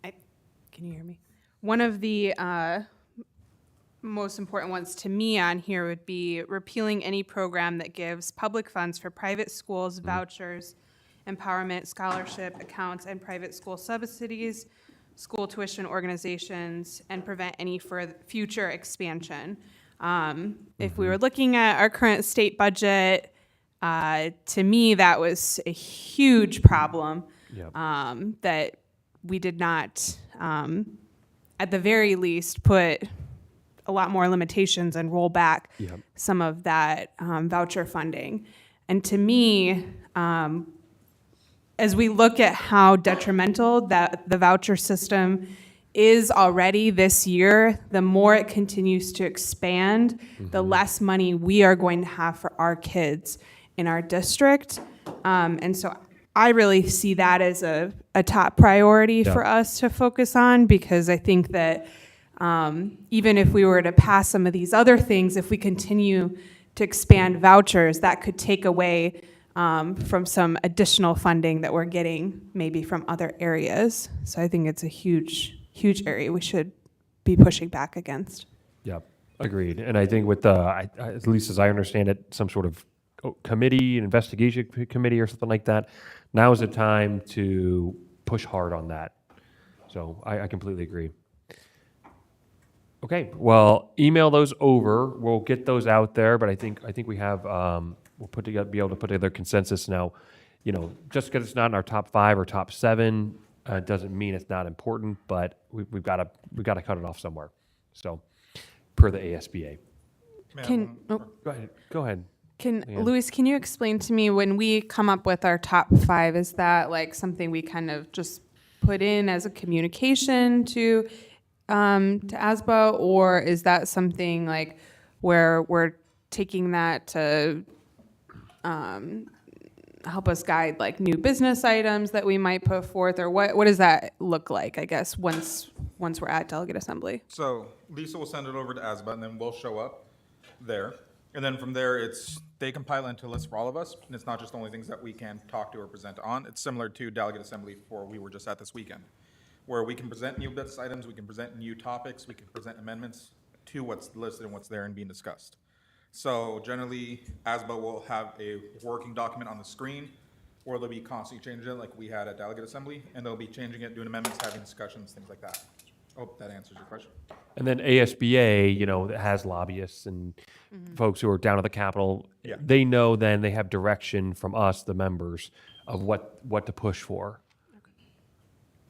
you hear me? One of the most important ones to me on here would be repealing any program that gives public funds for private schools, vouchers, empowerment, scholarship accounts, and private school subsidies, school tuition organizations, and prevent any future expansion. If we were looking at our current state budget, To me, that was a huge problem Yep. that we did not, at the very least, put a lot more limitations and roll back Yep. some of that voucher funding. And to me, as we look at how detrimental that the voucher system is already this year, the more it continues to expand, the less money we are going to have for our kids in our district. And so I really see that as a top priority for us to focus on, because I think that even if we were to pass some of these other things, if we continue to expand vouchers, that could take away from some additional funding that we're getting maybe from other areas. So I think it's a huge, huge area we should be pushing back against. Yep, agreed. And I think with the, at least as I understand it, some sort of committee, investigation committee or something like that, now is the time to push hard on that. So I completely agree. Okay, well, email those over. We'll get those out there, but I think we have, we'll be able to put together consensus now. You know, just because it's not in our top 5 or top 7 doesn't mean it's not important, but we've got to cut it off somewhere. So, per the ASBA. Go ahead. Luis, can you explain to me, when we come up with our top 5, is that like something we kind of just put in as a communication to ASBA, or is that something like where we're taking that to help us guide like new business items that we might put forth, or what does that look like, I guess, once we're at Delegate Assembly? So Lisa will send it over to ASBA, and then we'll show up there. And then from there, they compile it into a list for all of us, and it's not just only things that we can talk to or present on. It's similar to Delegate Assembly we were just at this weekend, where we can present new business items, we can present new topics, we can present amendments to what's listed and what's there and being discussed. So generally, ASBA will have a working document on the screen, or they'll be constantly changing it like we had at Delegate Assembly, and they'll be changing it, doing amendments, having discussions, things like that. Hope that answers your question. And then ASBA, you know, that has lobbyists and folks who are down at the Capitol. Yeah. They know then they have direction from us, the members, of what to push for.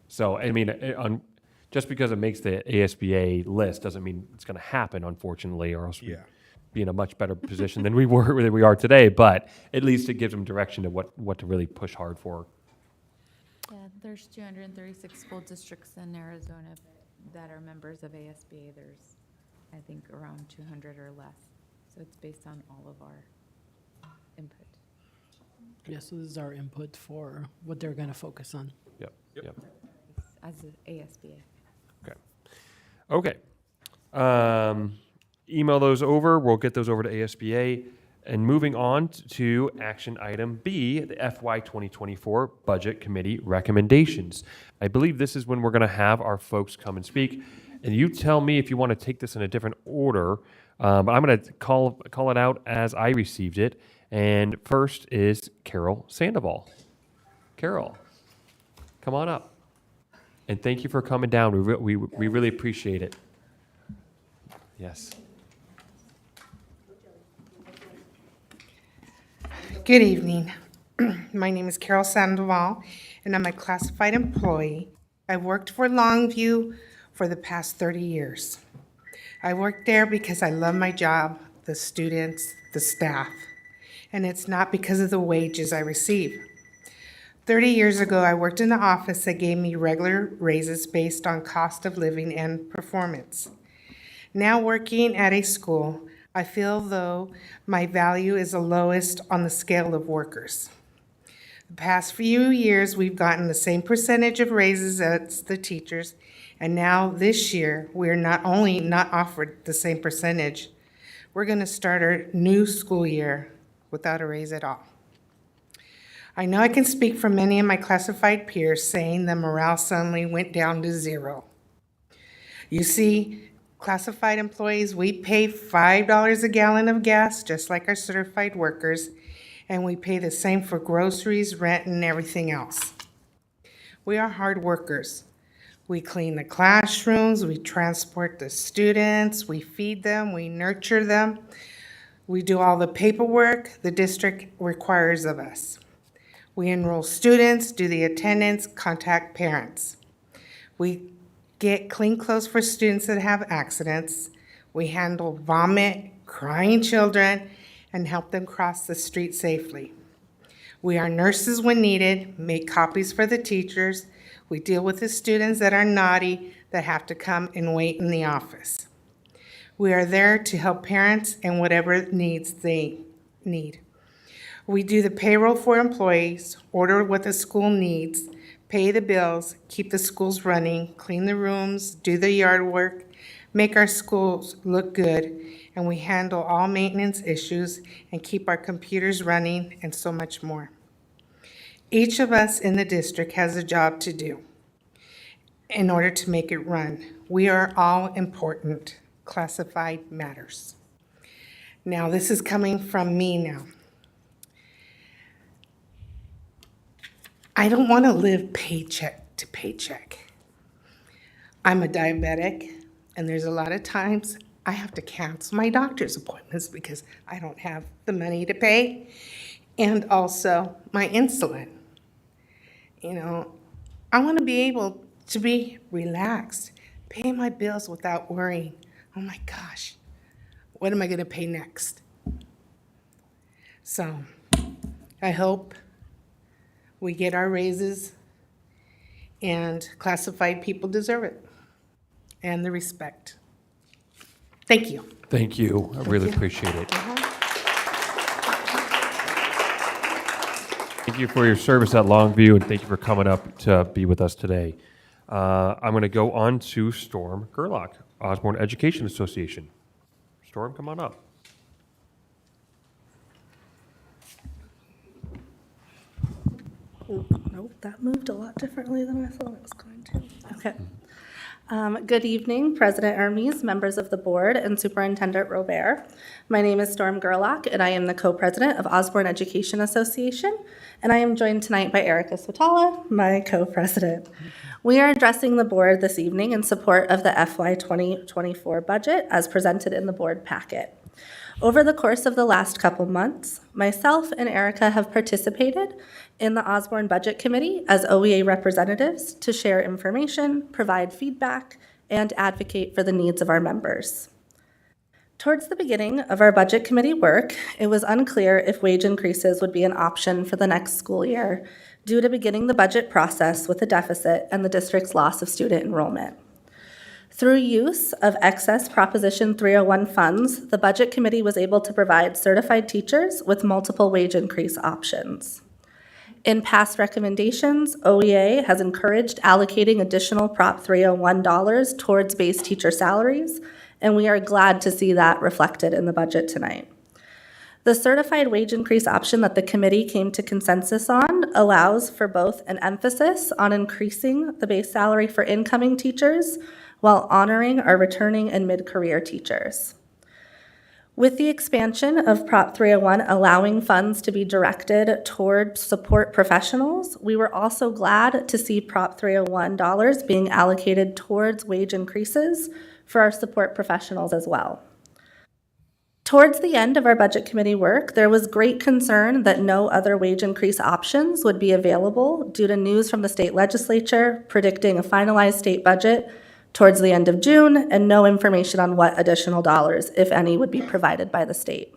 So, I mean, just because it makes the ASBA list doesn't mean it's going to happen, unfortunately, or else we'd be in a much better position than we are today. But at least it gives them direction to what to really push hard for. Yeah, there's 236 school districts in Arizona that are members of ASBA. There's, I think, around 200 or less. So it's based on all of our input. Yeah, so this is our input for what they're going to focus on. Yep. As an ASBA. Okay. Email those over. We'll get those over to ASBA. And moving on to action item B, the FY 2024 Budget Committee recommendations. I believe this is when we're going to have our folks come and speak. And you tell me if you want to take this in a different order. But I'm going to call it out as I received it. And first is Carol Sandoval. Carol, come on up. And thank you for coming down. We really appreciate it. Yes. Good evening. My name is Carol Sandoval, and I'm a classified employee. I've worked for Longview for the past 30 years. I worked there because I love my job, the students, the staff, and it's not because of the wages I receive. 30 years ago, I worked in the office that gave me regular raises based on cost of living and performance. Now working at a school, I feel though my value is the lowest on the scale of workers. The past few years, we've gotten the same percentage of raises as the teachers, and now this year, we're not only not offered the same percentage, we're going to start our new school year without a raise at all. I know I can speak for many of my classified peers saying that morale suddenly went down to 0. You see, classified employees, we pay $5 a gallon of gas, just like our certified workers, and we pay the same for groceries, rent, and everything else. We are hard workers. We clean the classrooms, we transport the students, we feed them, we nurture them. We do all the paperwork the district requires of us. We enroll students, do the attendance, contact parents. We get clean clothes for students that have accidents. We handle vomit, crying children, and help them cross the street safely. We are nurses when needed, make copies for the teachers. We deal with the students that are naughty that have to come and wait in the office. We are there to help parents and whatever needs they need. We do the payroll for employees, order what the school needs, pay the bills, keep the schools running, clean the rooms, do the yard work, make our schools look good, and we handle all maintenance issues and keep our computers running and so much more. Each of us in the district has a job to do in order to make it run. We are all important. Classified matters. Now, this is coming from me now. I don't want to live paycheck to paycheck. I'm a diabetic, and there's a lot of times I have to cancel my doctor's appointments because I don't have the money to pay, and also my insulin. You know, I want to be able to be relaxed, pay my bills without worrying, oh my gosh, what am I going to pay next? So I hope we get our raises, and classified people deserve it, and the respect. Thank you. Thank you. I really appreciate it. Thank you for your service at Longview, and thank you for coming up to be with us today. I'm going to go on to Storm Gerlach, Osborne Education Association. Storm, come on up. Nope, that moved a lot differently than I thought it was going to. Okay. Good evening, President Hermes, members of the board, and Superintendent Robert. My name is Storm Gerlach, and I am the co-president of Osborne Education Association, and I am joined tonight by Erica Swatala, my co-president. We are addressing the board this evening in support of the FY 2024 budget as presented in the board packet. Over the course of the last couple months, myself and Erica have participated in the Osborne Budget Committee as OEA representatives to share information, provide feedback, and advocate for the needs of our members. Towards the beginning of our Budget Committee work, it was unclear if wage increases would be an option for the next school year due to beginning the budget process with a deficit and the district's loss of student enrollment. Through use of excess Proposition 301 funds, the Budget Committee was able to provide certified teachers with multiple wage increase options. In past recommendations, OEA has encouraged allocating additional Prop 301 dollars towards base teacher salaries, and we are glad to see that reflected in the budget tonight. The certified wage increase option that the committee came to consensus on allows for both an emphasis on increasing the base salary for incoming teachers while honoring our returning and mid-career teachers. With the expansion of Prop 301 allowing funds to be directed toward support professionals, we were also glad to see Prop 301 dollars being allocated towards wage increases for our support professionals as well. Towards the end of our Budget Committee work, there was great concern that no other wage increase options would be available due to news from the state legislature predicting a finalized state budget towards the end of June, and no information on what additional dollars, if any, would be provided by the state.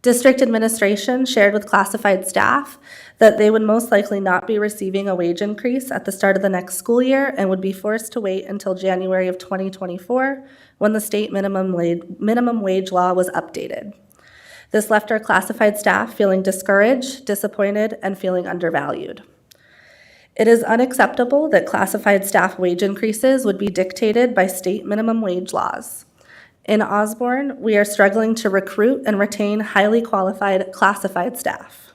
District administration shared with classified staff that they would most likely not be receiving a wage increase at the start of the next school year and would be forced to wait until January of 2024 when the state minimum wage law was updated. This left our classified staff feeling discouraged, disappointed, and feeling undervalued. It is unacceptable that classified staff wage increases would be dictated by state minimum wage laws. In Osborne, we are struggling to recruit and retain highly qualified classified staff.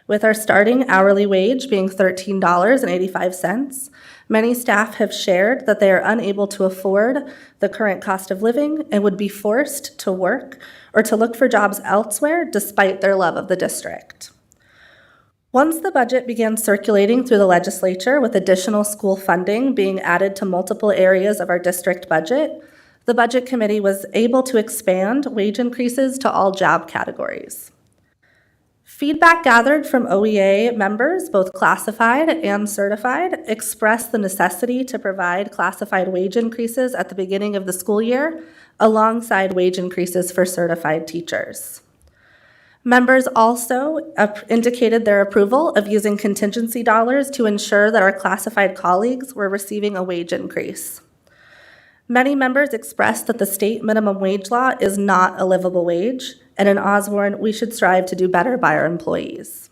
With our starting hourly wage being $13.85, many staff have shared that they are unable to afford the current cost of living and would be forced to work or to look for jobs elsewhere despite their love of the district. Once the budget began circulating through the legislature with additional school funding being added to multiple areas of our district budget, The Budget Committee was able to expand wage increases to all job categories. Feedback gathered from OEA members, both classified and certified, expressed the necessity to provide classified wage increases at the beginning of the school year, alongside wage increases for certified teachers. Members also indicated their approval of using contingency dollars to ensure that our classified colleagues were receiving a wage increase. Many members expressed that the state minimum wage law is not a livable wage, and in Osborne, we should strive to do better by our employees.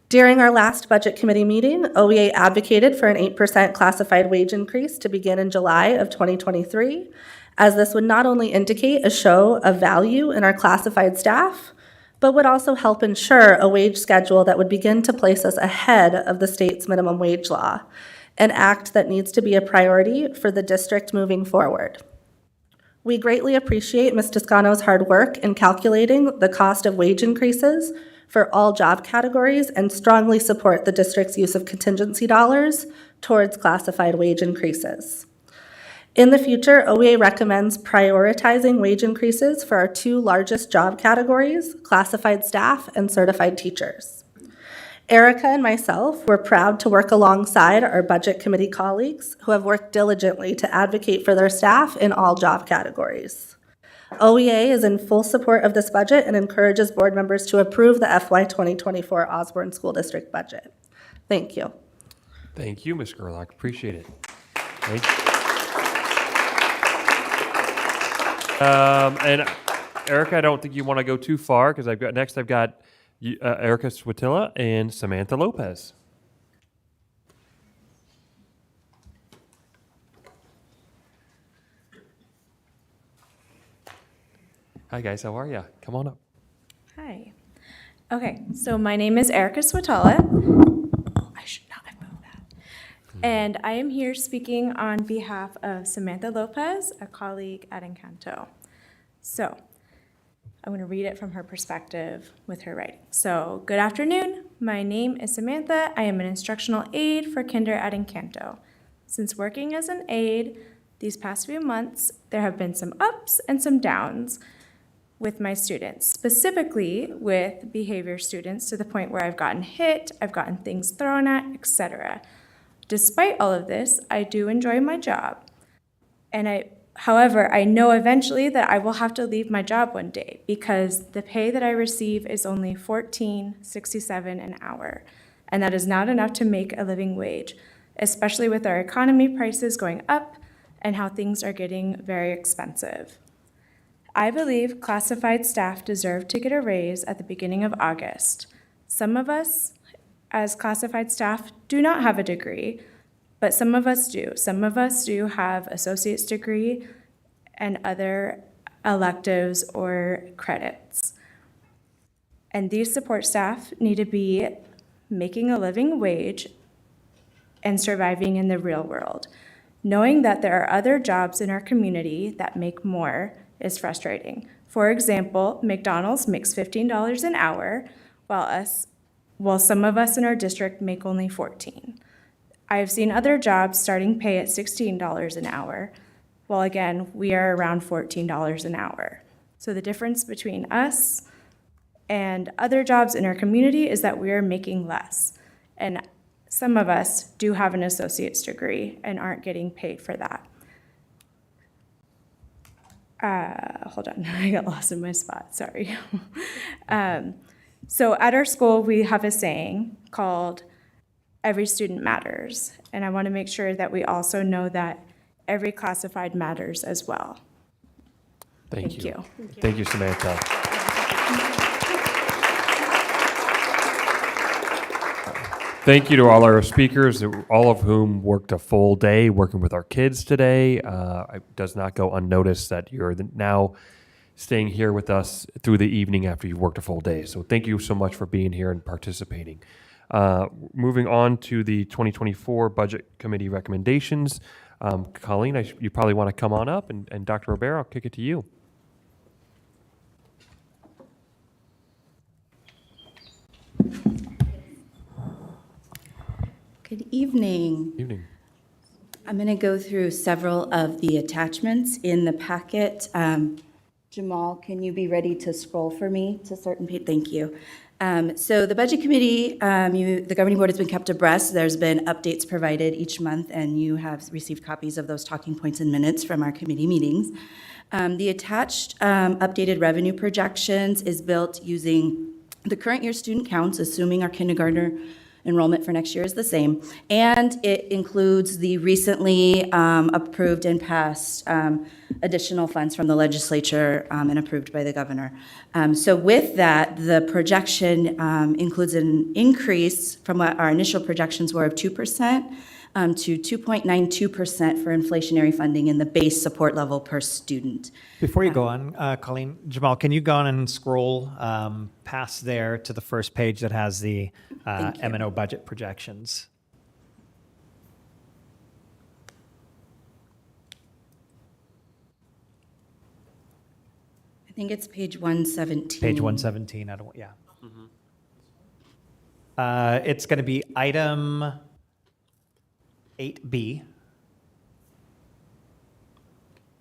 During our last Budget Committee meeting, OEA advocated for an 8% classified wage increase to begin in July of 2023, as this would not only indicate a show of value in our classified staff, but would also help ensure a wage schedule that would begin to place us ahead of the state's minimum wage law, an act that needs to be a priority for the district moving forward. We greatly appreciate Ms. Toscano's hard work in calculating the cost of wage increases for all job categories and strongly support the district's use of contingency dollars towards classified wage increases. In the future, OEA recommends prioritizing wage increases for our two largest job categories, classified staff and certified teachers. Erica and myself were proud to work alongside our Budget Committee colleagues who have worked diligently to advocate for their staff in all job categories. OEA is in full support of this budget and encourages board members to approve the FY 2024 Osborne School District budget. Thank you. Thank you, Ms. Gerlach. Appreciate it. Thank you. And Erica, I don't think you want to go too far because I've got Erica Swatilla and Samantha Lopez. Hi guys, how are you? Come on up. Hi. Okay, so my name is Erica Swatala. I should not have known that. And I am here speaking on behalf of Samantha Lopez, a colleague at Encanto. So I'm going to read it from her perspective with her writing. So, good afternoon. My name is Samantha. I am an instructional aide for Kinder at Encanto. Since working as an aide these past few months, there have been some ups and some downs with my students, specifically with behavior students, to the point where I've gotten hit, I've gotten things thrown at, etc. Despite all of this, I do enjoy my job. However, I know eventually that I will have to leave my job one day because the pay that I receive is only $14.67 an hour, and that is not enough to make a living wage, especially with our economy prices going up and how things are getting very expensive. I believe classified staff deserve to get a raise at the beginning of August. Some of us, as classified staff, do not have a degree, but some of us do. Some of us do have associate's degree and other electives or credits. And these support staff need to be making a living wage and surviving in the real world. Knowing that there are other jobs in our community that make more is frustrating. For example, McDonald's makes $15 an hour, while some of us in our district make only $14. I have seen other jobs starting pay at $16 an hour, while again, we are around $14 an hour. So the difference between us and other jobs in our community is that we are making less. And some of us do have an associate's degree and aren't getting paid for that. Hold on, I got lost in my spot, sorry. So at our school, we have a saying called every student matters. And I want to make sure that we also know that every classified matters as well. Thank you. Thank you, Samantha. Thank you to all our speakers, all of whom worked a full day working with our kids today. It does not go unnoticed that you're now staying here with us through the evening after you've worked a full day. So thank you so much for being here and participating. Moving on to the 2024 Budget Committee recommendations. Colleen, you probably want to come on up, and Dr. Robert, I'll kick it to you. Good evening. Evening. I'm going to go through several of the attachments in the packet. Jamal, can you be ready to scroll for me to certain page? Thank you. So the Budget Committee, the Governing Board has been kept abreast. There's been updates provided each month, and you have received copies of those talking points and minutes from our committee meetings. The attached updated revenue projections is built using the current year student counts, assuming our kindergartner enrollment for next year is the same, and it includes the recently approved and passed additional funds from the legislature and approved by the governor. So with that, the projection includes an increase from what our initial projections were of 2% to 2.92% for inflationary funding in the base support level per student. Before you go on, Colleen, Jamal, can you go on and scroll past there to the first page that has the M&O budget projections? I think it's page 117. Page 117, yeah. It's going to be item 8B.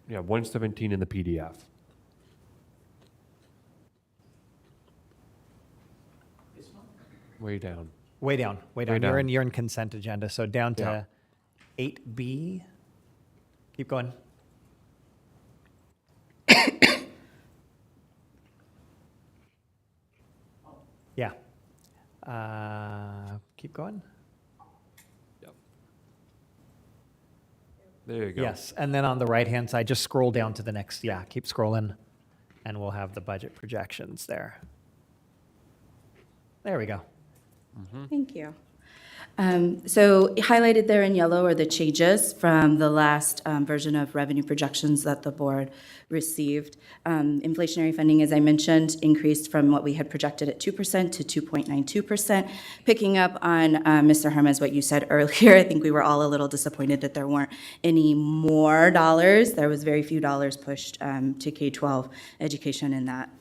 Yeah, 117 in the PDF. Way down. Way down. Way You're down. in consent agenda, so down to 8B. Keep going. Yeah. Keep going. There you go. Yes, and then on the right-hand side, just scroll down to the next, keep scrolling, and we'll have the budget projections there. There we go. Thank you. So highlighted there in yellow are the changes from the last version of revenue projections that the board received. Inflationary funding, as I mentioned, increased from what we had projected at 2% to 2.92%. Picking up on Mr. Hermes, what you said earlier, I think we were all a little disappointed that there weren't any more dollars. There was very few dollars pushed to K-12 education in that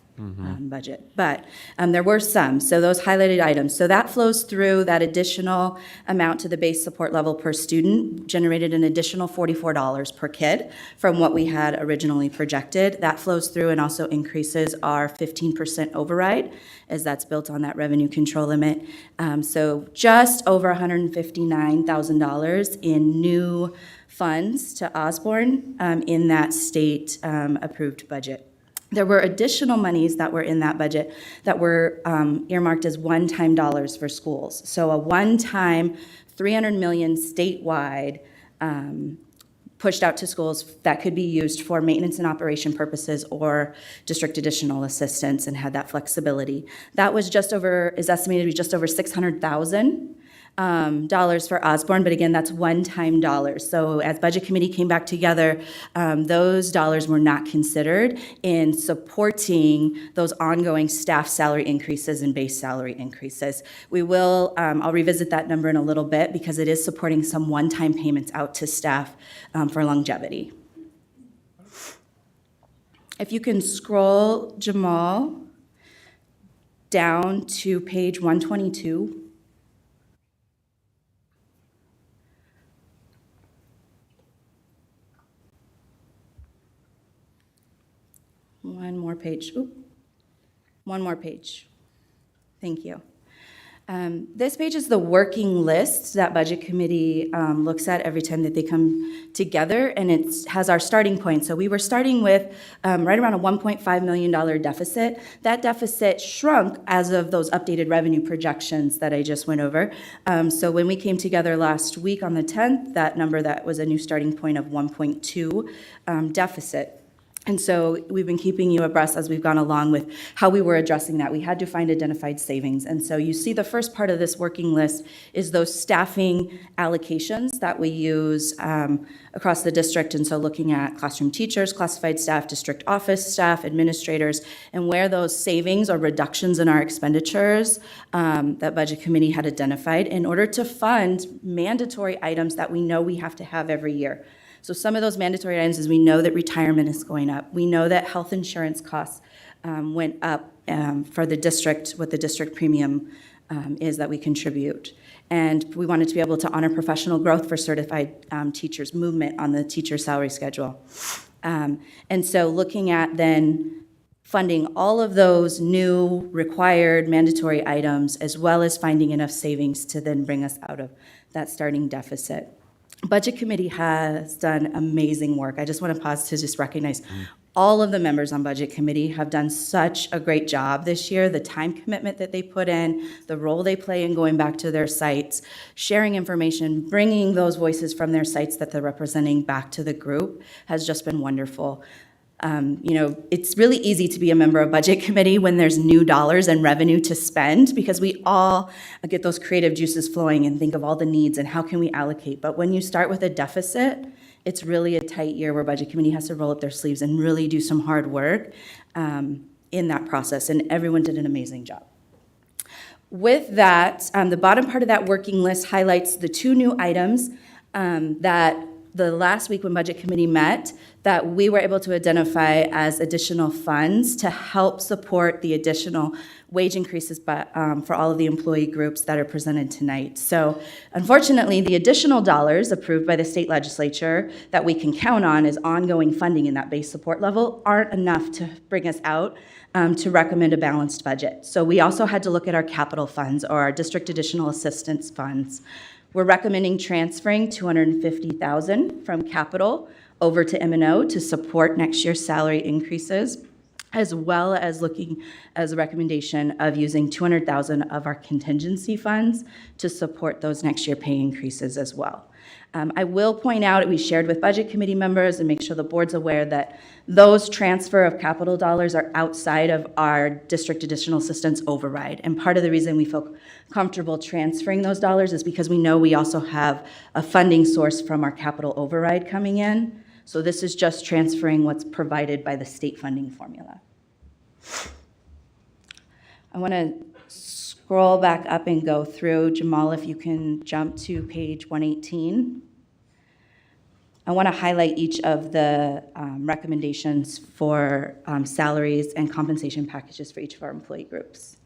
budget. But there were some, so those highlighted items. So that flows through that additional amount to the base support level per student, generated an additional $44 per kid from what we had originally projected. That flows through and also increases our 15% override, as that's built on that revenue control limit. So just over $159,000 in new funds to Osborne in that state approved budget. There were additional monies that were in that budget that were earmarked as one-time dollars for schools. So a one-time $300 million statewide pushed out to schools that could be used for maintenance and operation purposes or district additional assistance and had that flexibility. That was is estimated to be just over $600,000. Dollars for Osborne, but again, that's one-time dollars. So as Budget Committee came back together, those dollars were not considered in supporting those ongoing staff salary increases and base salary increases. We will, I'll revisit that number in a little bit because it is supporting some one-time payments out to staff for longevity. If you can scroll, Jamal, down to page 122. One more page. Oop. One more page. Thank you. This page is the working list that Budget Committee looks at every time that they come together, and it has our starting point. So we were starting with right around a $1.5 million deficit. That deficit shrunk as of those updated revenue projections that I just went over. So when we came together last week on the 10th, that number that was a new starting point of 1.2 deficit. And so we've been keeping you abreast as we've gone along with how we were addressing that. We had to find identified savings. And so you see the first part of this working list is those staffing allocations that we use across the district. And so looking at classroom teachers, classified staff, district office staff, administrators, and where those savings or reductions in our expenditures that Budget Committee had identified in order to fund mandatory items that we know we have to have every year. So some of those mandatory items is we know that retirement is going up. We know that health insurance costs went up for the district with the district premium is that we contribute. And we wanted to be able to honor professional growth for certified teachers movement on the teacher salary schedule. And so looking at then funding all of those new required mandatory items, as well as finding enough savings to then bring us out of that starting deficit. Budget Committee has done amazing work. I just want to pause to just recognize all of the members on Budget Committee have done such a great job this year. The time commitment that they put in, the role they play in going back to their sites, sharing information, bringing those voices from their sites that they're representing back to the group has just been wonderful. It's really easy to be a member of Budget Committee when there's new dollars and revenue to spend, because we all get those creative juices flowing and think of all the needs and how can we allocate. But when you start with a deficit, it's really a tight year where Budget Committee has to roll up their sleeves and really do some hard work in that process, and everyone did an amazing job. With that, the bottom part of that working list highlights the two new items that the last week when Budget Committee met, that we were able to identify as additional funds to help support the additional wage increases for all of the employee groups that are presented tonight. So unfortunately, the additional dollars approved by the state legislature that we can count on as ongoing funding in that base support level aren't enough to bring us out to recommend a balanced budget. So we also had to look at our capital funds, or our district additional assistance funds. We're recommending transferring $250,000 from capital over to M&O to support next year's salary increases, as well as looking as a recommendation of using $200,000 of our contingency funds to support those next year pay increases as well. I will point out, we shared with Budget Committee members and make sure the board's aware that those transfer of capital dollars are outside of our district additional assistance override. And part of the reason we feel comfortable transferring those dollars is because we know we also have a funding source from our capital override coming in. So this is just transferring what's provided by the state funding formula. I want to scroll back up and go through. Jamal, if you can jump to page 118. I want to highlight each of the recommendations for salaries and compensation packages for each of our employee groups.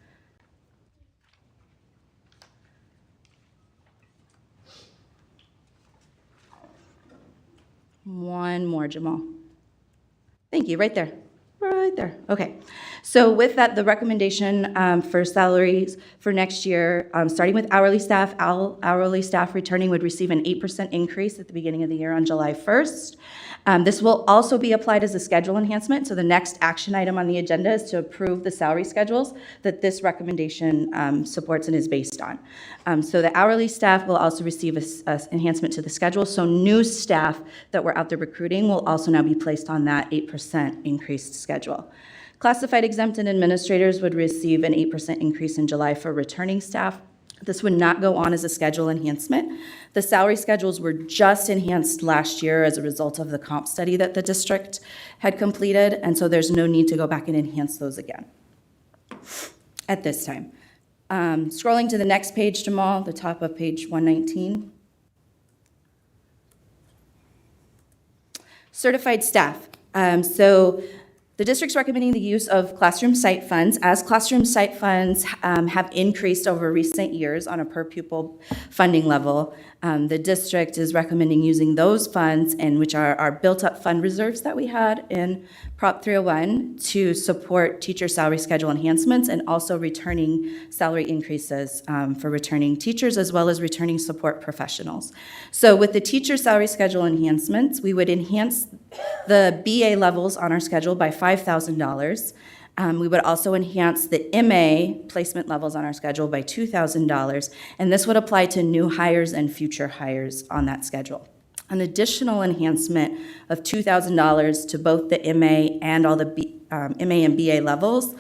One more, Jamal. Thank you, right there. Right there. Okay. So with that, the recommendation for salaries for next year, starting with hourly staff, hourly staff returning would receive an 8% increase at the beginning of the year on July 1st. This will also be applied as a schedule enhancement. So the next action item on the agenda is to approve the salary schedules that this recommendation supports and is based on. So the hourly staff will also receive an enhancement to the schedule. So new staff that we're out there recruiting will also now be placed on that 8% increased schedule. Classified exempt and administrators would receive an 8% increase in July for returning staff. This would not go on as a schedule enhancement. The salary schedules were just enhanced last year as a result of the comp study that the district had completed, and so there's no need to go back and enhance those again at this time. Scrolling to the next page, Jamal, the top of page 119. Certified staff. So the district's recommending the use of classroom site funds. As classroom site funds have increased over recent years on a per pupil funding level, the district is recommending using those funds, and which are our built up fund reserves that we had in Prop 301, to support teacher salary schedule enhancements and also returning salary increases for returning teachers as well as returning support professionals. So with the teacher salary schedule enhancements, we would enhance the BA levels on our schedule by $5,000. We would also enhance the MA placement levels on our schedule by $2,000, and this would apply to new hires and future hires on that schedule. An additional enhancement of $2,000 to both the MA and all the MA and BA levels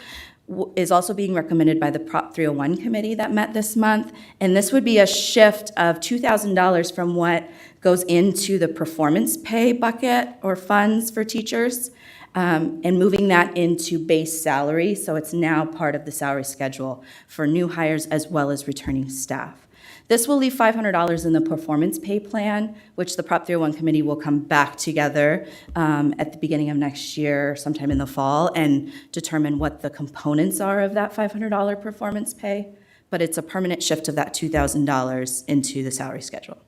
is also being recommended by the Prop 301 committee that met this month, and this would be a shift of $2,000 from what goes into the performance pay bucket or funds for teachers, and moving that into base salary, so it's now part of the salary schedule for new hires as well as returning staff. This will leave $500 in the performance pay plan, which the Prop 301 committee will come back together at the beginning of next year, sometime in the fall, and determine what the components are of that $500 performance pay but it's a permanent shift of that $2,000 into the salary schedule.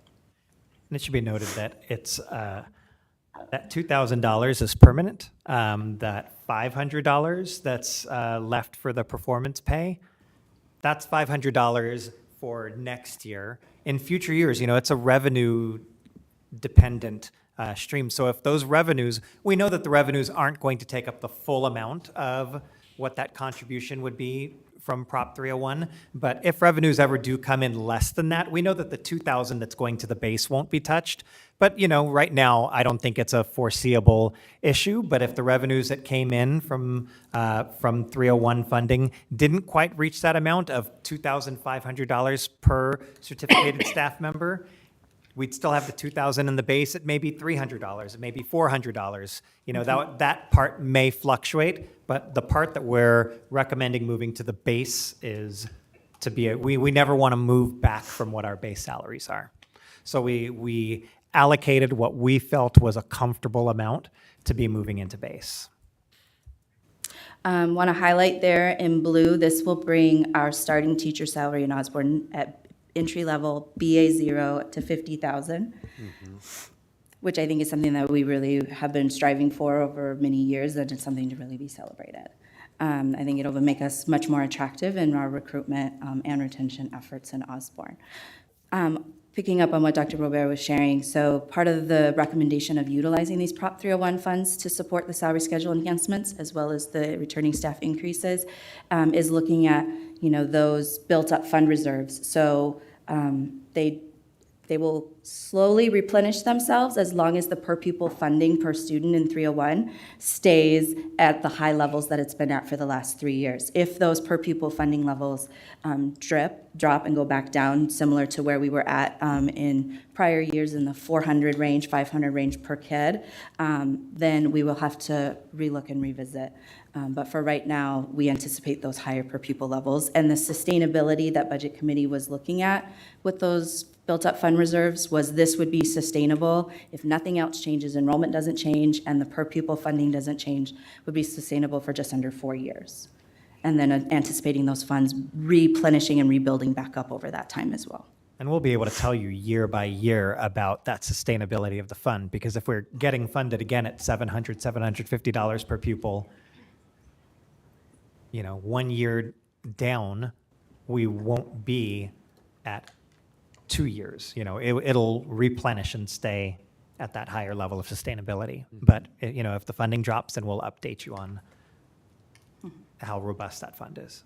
And it should be noted that it's that $2,000 is permanent. That $500 that's left for the performance pay, that's $500 for next year. In future years, it's a revenue dependent stream. So if those revenues, we know that the revenues aren't going to take up the full amount of what that contribution would be from Prop 301. But if revenues ever do come in less than that, we know that the 2,000 that's going to the base won't be touched. But right now, I don't think it's a foreseeable issue. But if the revenues that came in from 301 funding didn't quite reach that amount of $2,500 per certificated staff member, we'd still have the 2,000 in the base. It may be $300. It may be $400. That part may fluctuate, but the part that we're recommending moving to the base is to be we never want to move back from what our base salaries are. So we allocated what we felt was a comfortable amount to be moving into base. Want to highlight there in blue, this will bring our starting teacher salary in Osborne at entry level BA0 to $50,000, which I think is something that we really have been striving for over many years, and it's something to really be celebrated. I think it'll make us much more attractive in our recruitment and retention efforts in Osborne. Picking up on what Dr. Robert was sharing, so part of the recommendation of utilizing these Prop 301 funds to support the salary schedule enhancements as well as the returning staff increases is looking at those built-up fund reserves. So they will slowly replenish themselves as long as the per pupil funding per student in 301 stays at the high levels that it's been at for the last 3 years. If those per pupil funding levels drop and go back down, similar to where we were at in prior years in the 400 range, 500 range per kid, then we will have to relook and revisit. But for right now, we anticipate those higher per pupil levels. And the sustainability that Budget Committee was looking at with those built-up fund reserves was this would be sustainable. If nothing else changes, enrollment doesn't change, and the per pupil funding doesn't change, would be sustainable for just under 4 years. And then anticipating those funds replenishing and rebuilding back up over that time as well. And we'll be able to tell you year by year about that sustainability of the fund, because if we're getting funded again at $700, $750 per pupil, 1 year down, we won't be at 2 years. It'll replenish and stay at that higher level of sustainability. But if the funding drops, then we'll update you on how robust that fund is.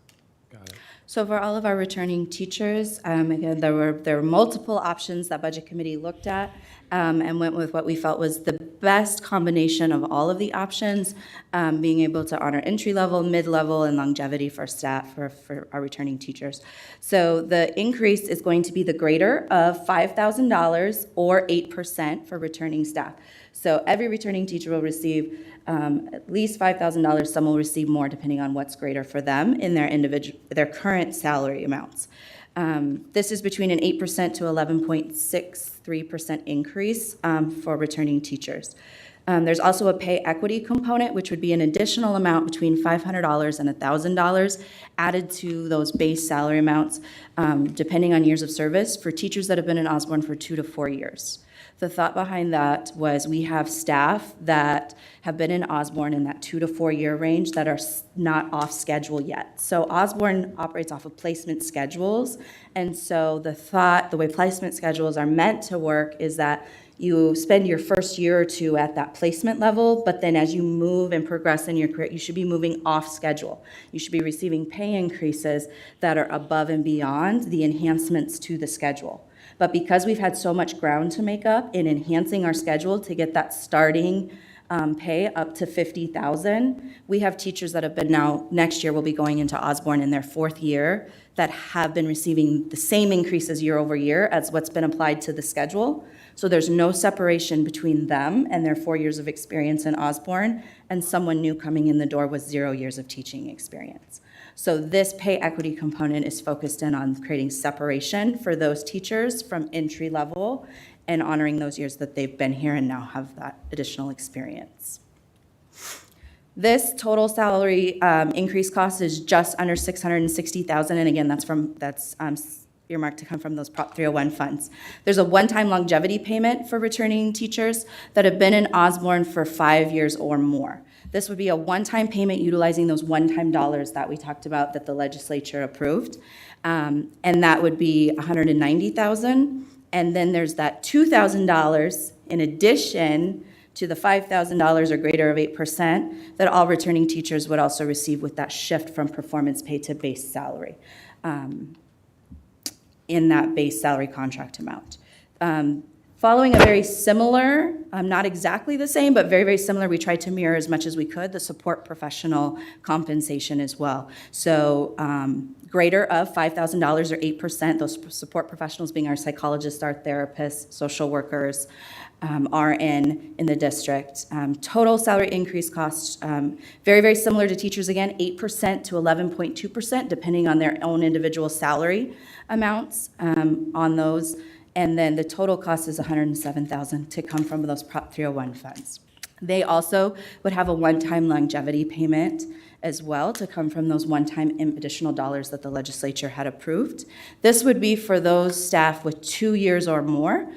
Got it. So for all of our returning teachers, again, there were multiple options that Budget Committee looked at and went with what we felt was the best combination of all of the options, being able to honor entry level, mid-level, and longevity for staff, for our returning teachers. So the increase is going to be the greater of $5,000 or 8% for returning staff. So every returning teacher will receive at least $5,000. Some will receive more depending on what's greater for them in their current salary amounts. This is between an 8% to 11.63% increase for returning teachers. There's also a pay equity component, which would be an additional amount between $500 and $1,000 added to those base salary amounts, depending on years of service for teachers that have been in Osborne for 2 to 4 years. The thought behind that was we have staff that have been in Osborne in that 2 to 4 year range that are not off schedule yet. So Osborne operates off of placement schedules. And so the way placement schedules are meant to work is that you spend your first year or two at that placement level, but then as you move and progress in your career, you should be moving off schedule. You should be receiving pay increases that are above and beyond the enhancements to the schedule. But because we've had so much ground to make up in enhancing our schedule to get that starting pay up to $50,000, we have teachers that have been now, next year will be going into Osborne in their 4th year that have been receiving the same increases year over year as what's been applied to the schedule. So there's no separation between them and their 4 years of experience in Osborne and someone new coming in the door with 0 years of teaching experience. So this pay equity component is focused in on creating separation for those teachers from entry level and honoring those years that they've been here and now have that additional experience. This total salary increase cost is just under $660,000, and again, that's earmarked to come from those Prop 301 funds. There's a one-time longevity payment for returning teachers that have been in Osborne for 5 years or more. This would be a one-time payment utilizing those one-time dollars that we talked about that the legislature approved, and that would be $190,000. And then there's that $2,000 in addition to the $5,000 or greater of 8% that all returning teachers would also receive with that shift from performance pay to base salary in that base salary contract amount. Following a very similar, not exactly the same, but very, very similar, we tried to mirror as much as we could the support professional compensation as well. So greater of $5,000 or 8%, those support professionals being our psychologists, our therapists, social workers, RN in the district. Total salary increase costs, very, very similar to teachers again, 8% to 11.2%, depending on their own individual salary amounts on those. And then the total cost is $107,000 to come from those Prop 301 funds. They also would have a one-time longevity payment as well to come from those one-time additional dollars that the legislature had approved. This would be for those staff with 2 years or more.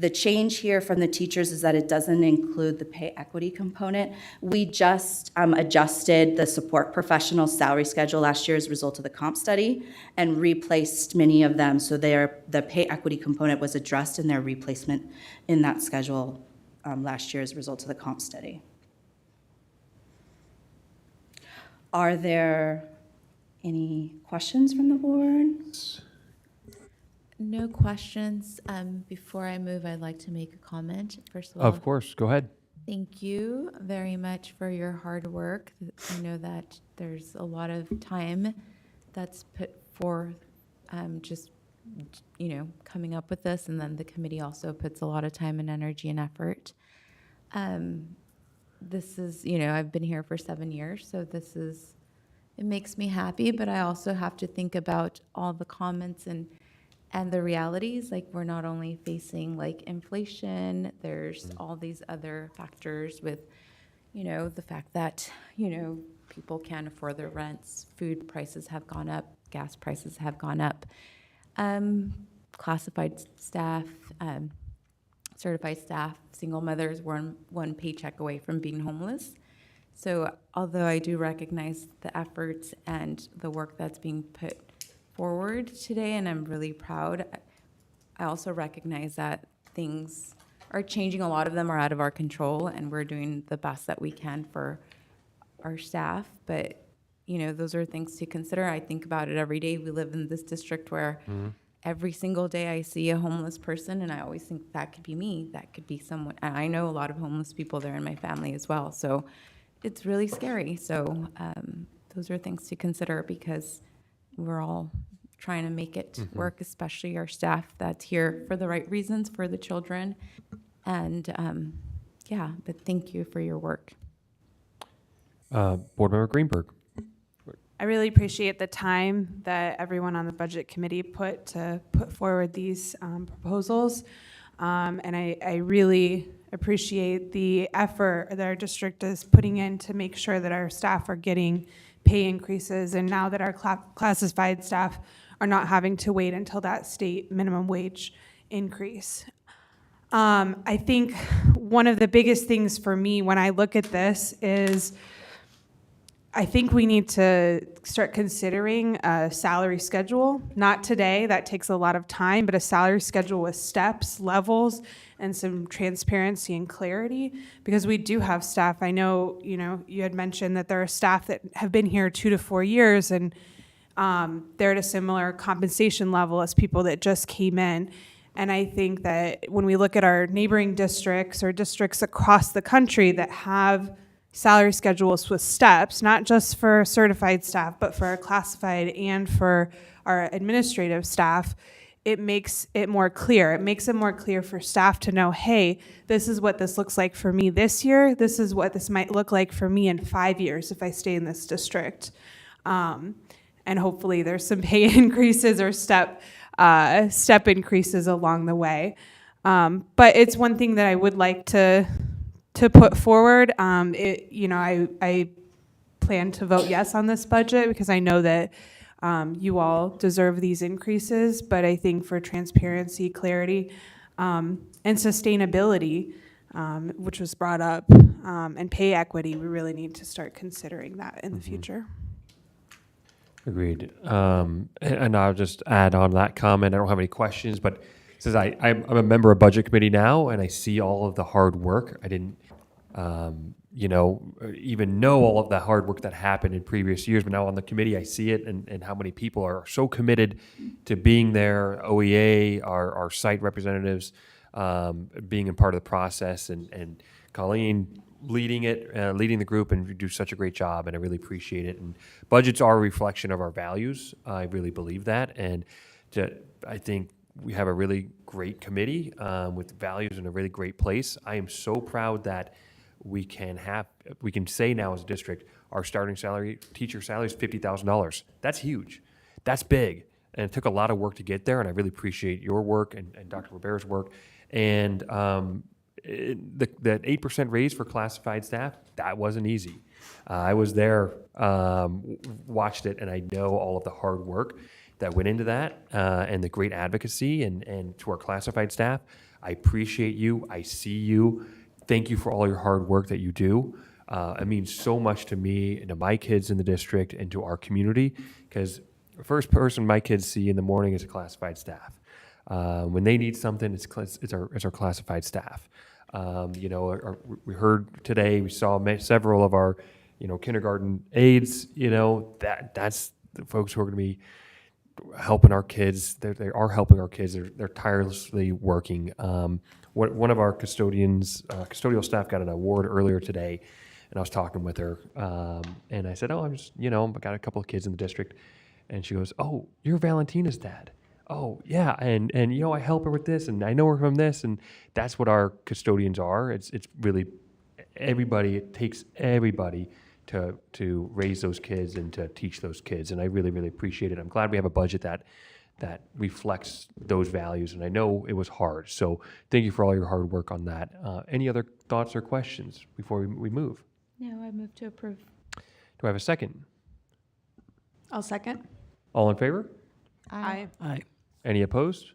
The change here from the teachers is that it doesn't include the pay equity component. We just adjusted the support professional salary schedule last year as a result of the comp study and replaced many of them. So the pay equity component was addressed in their replacement in that schedule last year as a result of the comp study. Are there any questions from the board? No questions. Before I move, I'd like to make a comment. First of all, Of course, go ahead. thank you very much for your hard work. I know that there's a lot of time that's put forth just, coming up with this, and then the committee also puts a lot of time and energy and effort. This is, I've been here for 7 years, so it makes me happy, but I also have to think about all the comments and the realities. Like, we're not only facing like inflation, there's all these other factors with, the fact that, people can't afford their rents, food prices have gone up, gas prices have gone up, classified staff, certified staff, single mothers were one paycheck away from being homeless. So although I do recognize the efforts and the work that's being put forward today, and I'm really proud, I also recognize that things are changing. A lot of them are out of our control, and we're doing the best that we can for our staff. But, those are things to consider. I think about it every day. We live in this district where every single day I see a homeless person, and I always think that could be me, that could be someone. And I know a lot of homeless people there in my family as well. So it's really scary. So those are things to consider, because we're all trying to make it work, especially our staff that's here for the right reasons for the children. And but thank you for your work. Board Member Greenberg. I really appreciate the time that everyone on the budget committee put forward these proposals. And I really appreciate the effort that our district is putting in to make sure that our staff are getting pay increases, and now that our classified staff are not having to wait until that state minimum wage increase. I think one of the biggest things for me when I look at this is I think we need to start considering a salary schedule. Not today, that takes a lot of time, but a salary schedule with steps, levels, and some transparency and clarity, because we do have staff. I know, you had mentioned that there are staff that have been here 2 to 4 years, and they're at a similar compensation level as people that just came in. And I think that when we look at our neighboring districts or districts across the country that have salary schedules with steps, not just for certified staff, but for our classified and for our administrative staff, it makes it more clear. It makes it more clear for staff to know, hey, this is what this looks like for me this year. This is what this might look like for me in 5 years if I stay in this district. And hopefully there's some pay increases or step increases along the way. But it's one thing that I would like to to put forward. I plan to vote yes on this budget because I know that you all deserve these increases, but I think for transparency, clarity, and sustainability, which was brought up, and pay equity, we really need to start considering that in the future. Agreed. And I'll just add on that comment. I don't have any questions, but since I'm a member of Budget Committee now, and I see all of the hard work, I didn't, even know all of the hard work that happened in previous years. But now on the committee, I see it, and how many people are so committed to being there. OEA, our site representatives, being a part of the process, and Colleen leading the group, and you do such a great job, and I really appreciate it. And budgets are a reflection of our values. I really believe that, and I think we have a really great committee with values in a really great place. I am so proud that we can say now as a district, our starting salary, teacher salary is $50,000. That's huge. That's big. And it took a lot of work to get there, and I really appreciate your work and Dr. Robert's work. And that 8% raise for classified staff, that wasn't easy. I was there, watched it, and I know all of the hard work that went into that, and the great advocacy, and to our classified staff. I appreciate you. I see you. Thank you for all your hard work that you do. It means so much to me and to my kids in the district and to our community, because the first person my kids see in the morning is a classified staff. When they need something, it's our classified staff. We heard today, we saw several of our, kindergarten aides. That's the folks who are going to be helping our kids. They are helping our kids. They're tirelessly working. One of our custodial staff got an award earlier today, and I was talking with her, and I said, I got a couple of kids in the district, and she goes, "Oh, you're Valentina's dad." Oh, yeah, and I help her with this, and I know her from this, and that's what our custodians are. It's really everybody. It takes everybody to raise those kids and to teach those kids, and I really, really appreciate it. I'm glad we have a budget that reflects those values, and I know it was hard. So thank you for all your hard work on that. Any other thoughts or questions before we move? No, I move to approve. Do I have a second? I'll second. All in favor? Aye. Aye. Any opposed?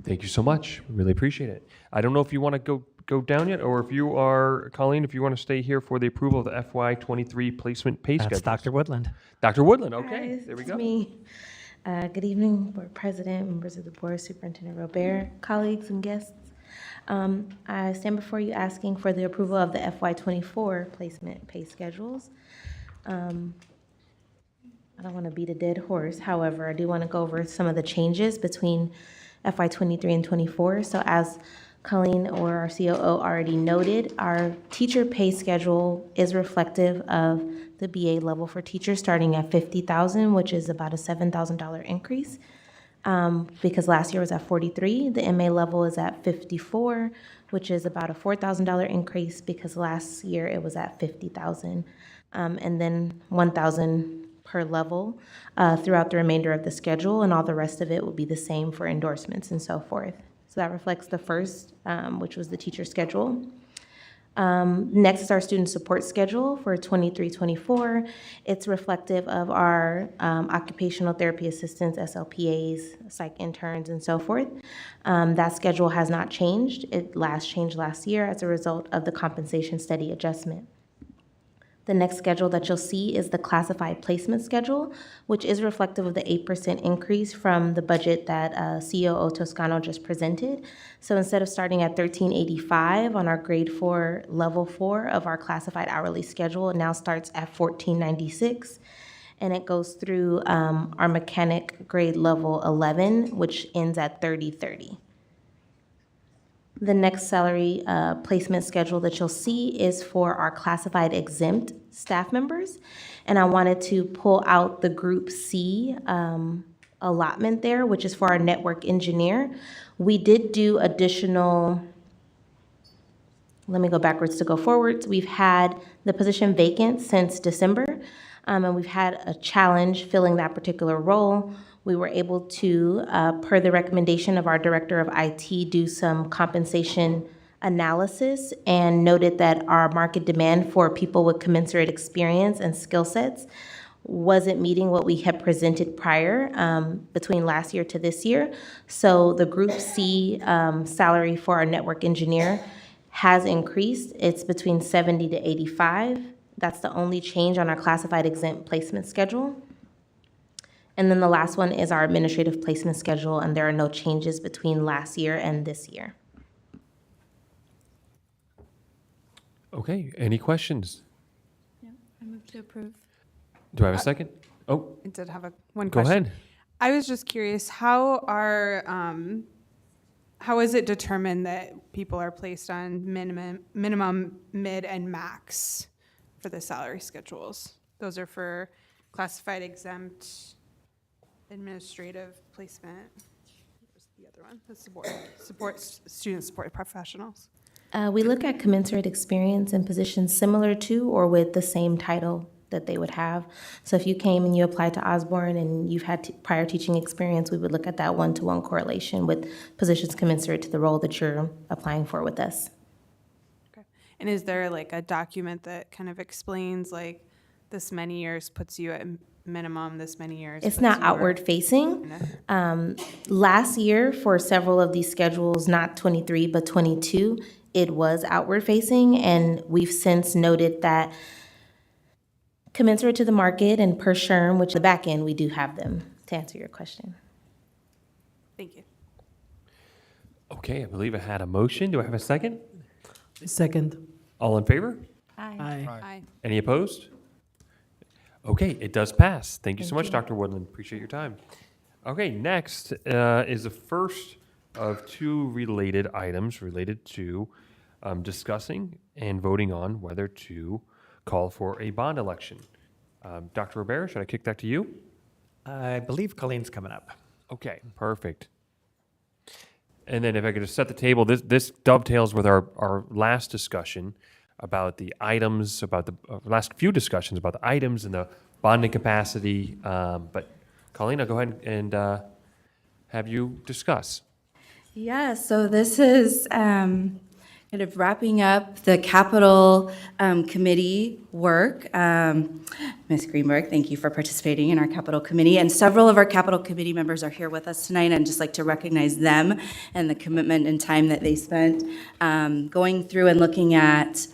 Thank you so much. Really appreciate it. I don't know if you want to go down yet, or if you are, Colleen, if you want to stay here for the approval of the FY23 placement pay schedule. That's Dr. Woodland. Dr. Woodland, okay. Hi, There we it's go. me. Good evening, Board President, members of the Board, Superintendent Robert, colleagues and guests. I stand before you asking for the approval of the FY24 placement pay schedules. I don't want to beat a dead horse. However, I do want to go over some of the changes between FY23 and 24. So as Colleen or our COO already noted, our teacher pay schedule is reflective of the BA level for teachers starting at $50,000, which is about a $7,000 increase. Because last year was at 43, the MA level is at 54, which is about a $4,000 increase because last year it was at 50,000. And then 1,000 per level throughout the remainder of the schedule, and all the rest of it will be the same for endorsements and so forth. So that reflects the first, which was the teacher schedule. Next is our student support schedule for 23-24. It's reflective of our occupational therapy assistants, SLPAs, psych interns, and so forth. That schedule has not changed. It changed last year as a result of the compensation study adjustment. The next schedule that you'll see is the classified placement schedule, which is reflective of the 8% increase from the budget that COO Toscano just presented. So instead of starting at $13.85 on our grade 4, level 4 of our classified hourly schedule, it now starts at $14.96. And it goes through our mechanic grade level 11, which ends at $30.30. The next salary placement schedule that you'll see is for our classified exempt staff members. And I wanted to pull out the Group C allotment there, which is for our network engineer. We did do additional, let me go backwards to go forwards. We've had the position vacant since December, and we've had a challenge filling that particular role. We were able to, per the recommendation of our Director of IT, do some compensation analysis and noted that our market demand for people with commensurate experience and skill sets wasn't meeting what we had presented prior between last year to this year. So the Group C salary for our network engineer has increased. It's between 70 to 85. That's the only change on our classified exempt placement schedule. And then the last one is our administrative placement schedule, and there are no changes between last year and this year. Okay, any questions? I move to approve. Do I have a second? Oh, I did have one go question. ahead. I was just curious, how is it determined that people are placed on minimum, mid, and max for the salary schedules? Those are for classified exempt, administrative placement. Where's the other one? The student support professionals. We look at commensurate experience in positions similar to or with the same title that they would have. So if you came and you applied to Osborne and you've had prior teaching experience, we would look at that one-to-one correlation with positions commensurate to the role that you're applying for with us. Okay. And is there like a document that kind of explains like this many years puts you at minimum, this many years? It's puts not you outward facing. Last year, for several of these schedules, not 23, but 22, it was outward facing, and we've since noted that commensurate to the market and per SHRM, which the back end, we do have them, to answer your question. Thank you. Okay, I believe I had a motion. Do I have a second? Second. All in favor? Aye. Aye. Any opposed? Okay, it does pass. Thank you so much, Dr. Woodland. Appreciate your time. Okay, next is the first of two related items related to discussing and voting on whether to call for a bond election. Dr. Rivera, should I kick that to you? I believe Colleen's coming up. Okay, perfect. And then if I could just set the table, this dovetails with our last discussion about the items, about the last few discussions about the items and the bonding capacity. But Colleen, I'll go ahead and have you discuss. Yeah, so this is kind of wrapping up the capital committee work. Ms. Greenberg, thank you for participating in our capital committee. And several of our capital committee members are here with us tonight. I'd just like to recognize them and the commitment and time that they spent going through and looking at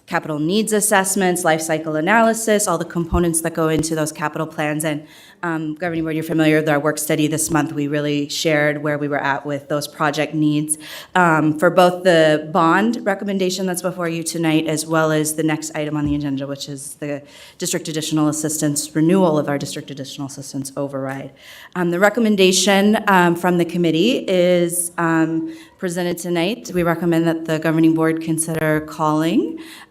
capital needs assessments, life cycle analysis, all the components that go into those capital plans. And Governing Board, you're familiar with our work study this month. We really shared where we were at with those project needs for both the bond recommendation that's before you tonight, as well as the next item on the agenda, which is the district additional assistance, renewal of our district additional assistance override. The recommendation from the committee is presented tonight. We recommend that the Governing Board consider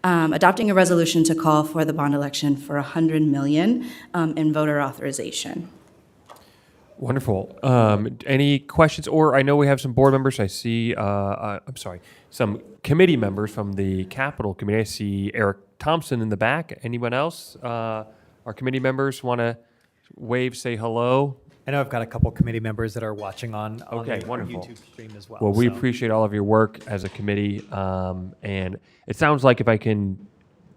adopting a resolution to call for the bond election for $100 million in voter authorization. Wonderful. Any questions? Or I know we have some board members. I see, some committee members from the Capital Committee. I see Eric Thompson in the back. Anyone else? Our committee members want to wave, say hello? I know I've got a couple committee members that are watching on Okay, the wonderful. YouTube stream as well. Well, we so. appreciate all of your work as a committee. And it sounds like, if I can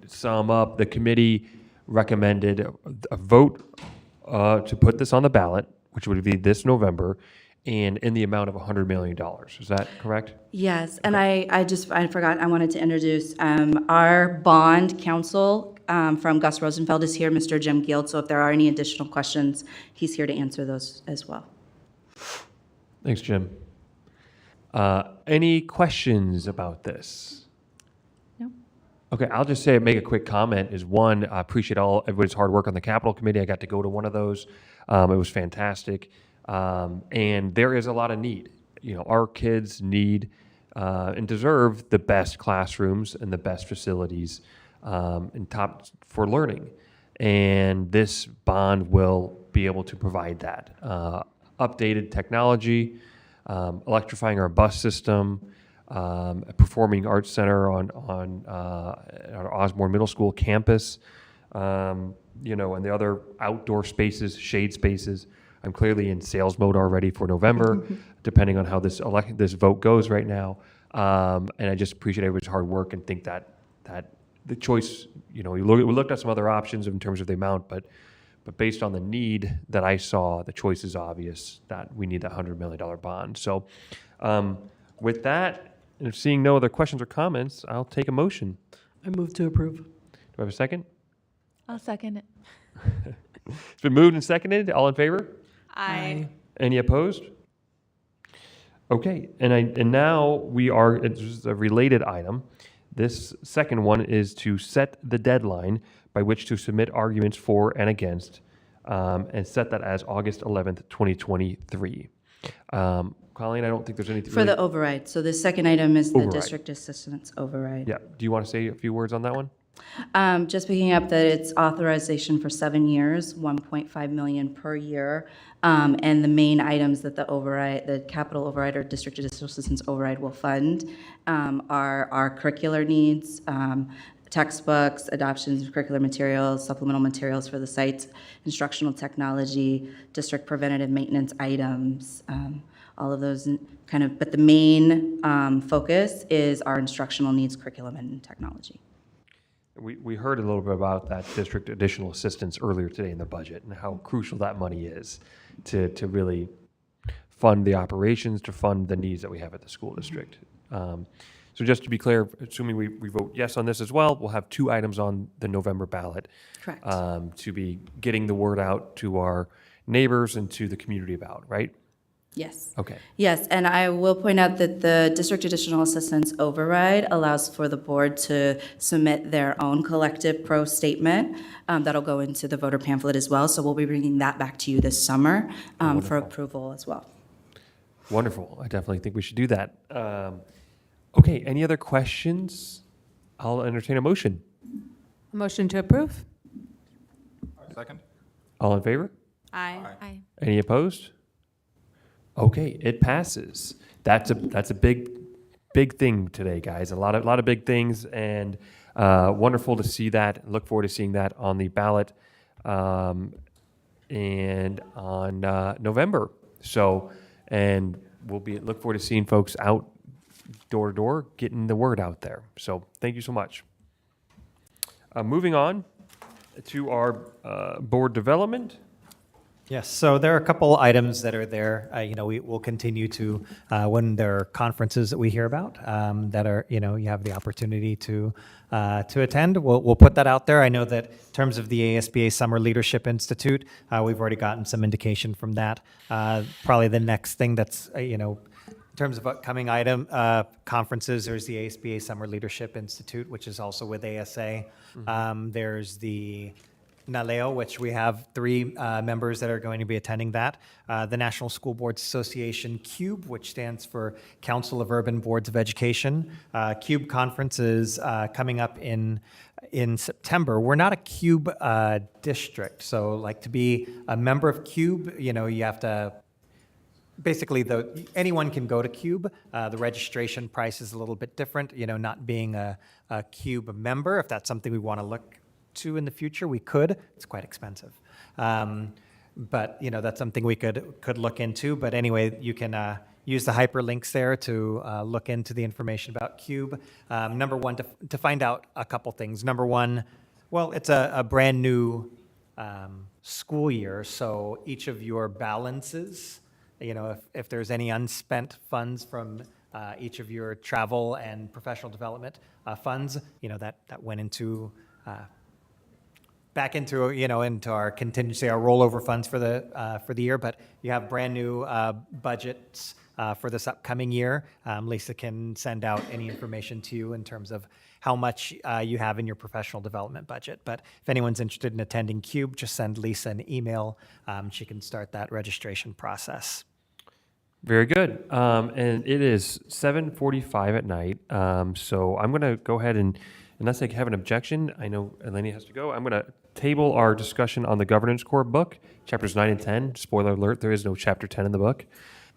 sum up, the committee recommended a vote to put this on the ballot, which would be this November, and in the amount of $100 million. Is that correct? Yes, and I forgot, I wanted to introduce our bond counsel from Gus Rosenfeld is here, Mr. Jim Guild. So if there are any additional questions, he's here to answer those as well. Thanks, Jim. Any questions about this? No. Okay, I'll just make a quick comment. One, I appreciate everybody's hard work on the Capital Committee. I got to go to one of those. It was fantastic. And there is a lot of need. Our kids need and deserve the best classrooms and the best facilities and top for learning. And this bond will be able to provide that. Updated technology, electrifying our bus system, a performing arts center on our Osborne Middle School campus, and the other outdoor spaces, shade spaces. I'm clearly in sales mode already for November, depending on how this vote goes right now. And I just appreciate everybody's hard work and think that the choice, we looked at some other options in terms of the amount, but based on the need that I saw, the choice is obvious that we need that $100 million bond. So with that, and seeing no other questions or comments, I'll take a motion. I move to approve. Do I have a second? I'll second it. It's been moved and seconded. All in favor? Aye. Any opposed? Okay, and now it's a related item. This second one is to set the deadline by which to submit arguments for and against, and set that as August 11th, 2023. Colleen, I don't think there's anything. For the override. So the second item is the Override. district assistance override. Yeah, do you want to say a few words on that one? Just picking up that it's authorization for 7 years, 1.5 million per year. And the main items that the capital override or district additional assistance override will fund are our curricular needs, textbooks, adoptions of curricular materials, supplemental materials for the sites, instructional technology, district preventative maintenance items, all of those but the main focus is our instructional needs, curriculum, and technology. We heard a little bit about that district additional assistance earlier today in the budget and how crucial that money is to really fund the operations, to fund the needs that we have at the school district. So just to be clear, assuming we vote yes on this as well, we'll have 2 items on the November ballot. Correct. To be getting the word out to our neighbors and to the community about, right? Yes. Okay. Yes, and I will point out that the district additional assistance override allows for the board to submit their own collective pro statement that'll go into the voter pamphlet as well. So we'll be bringing that back to you this summer for approval as well. Wonderful. I definitely think we should do that. Okay, any other questions? I'll entertain a motion. Motion to approve? Second? All in favor? Aye. Aye. Any opposed? Okay, it passes. That's a big thing today, guys. A lot of big things, and wonderful to see that. Look forward to seeing that on the ballot and on November. So, and look forward to seeing folks out door to door, getting the word out there. So, thank you so much. Moving on to our board development. Yes, so there are a couple items that are there. We will continue to, when there are conferences that we hear about that are, you have the opportunity to attend, we'll put that out there. I know that in terms of the ASBA Summer Leadership Institute, we've already gotten some indication from that. Probably the next thing that's, in terms of upcoming conferences, there's the ASBA Summer Leadership Institute, which is also with ASA. There's the NALEO, which we have 3 members that are going to be attending that. The National School Boards Association CUBE, which stands for Council of Urban Boards of Education. CUBE conference is coming up in September. We're not a CUBE district, so to be a member of CUBE, you have to. Basically, anyone can go to CUBE. The registration price is a little bit different. Not being a CUBE member, if that's something we want to look to in the future, we could. It's quite expensive, but that's something we could look into. But anyway, you can use the hyperlinks there to look into the information about CUBE. Number one, to find out a couple things. Number one, well, it's a brand new school year, so each of your balances, if there's any unspent funds from each of your travel and professional development funds, that went into back into into our contingency, our rollover funds for the year. But you have brand new budgets for this upcoming year. Lisa can send out any information to you in terms of how much you have in your professional development budget. But if anyone's interested in attending CUBE, just send Lisa an email. She can start that registration process. Very good. And it is 7:45 at night. So I'm going to go ahead and, unless I have an objection, I know Eleni has to go, I'm going to table our discussion on the Governance Core book, chapters 9 and 10. Spoiler alert, there is no chapter 10 in the book.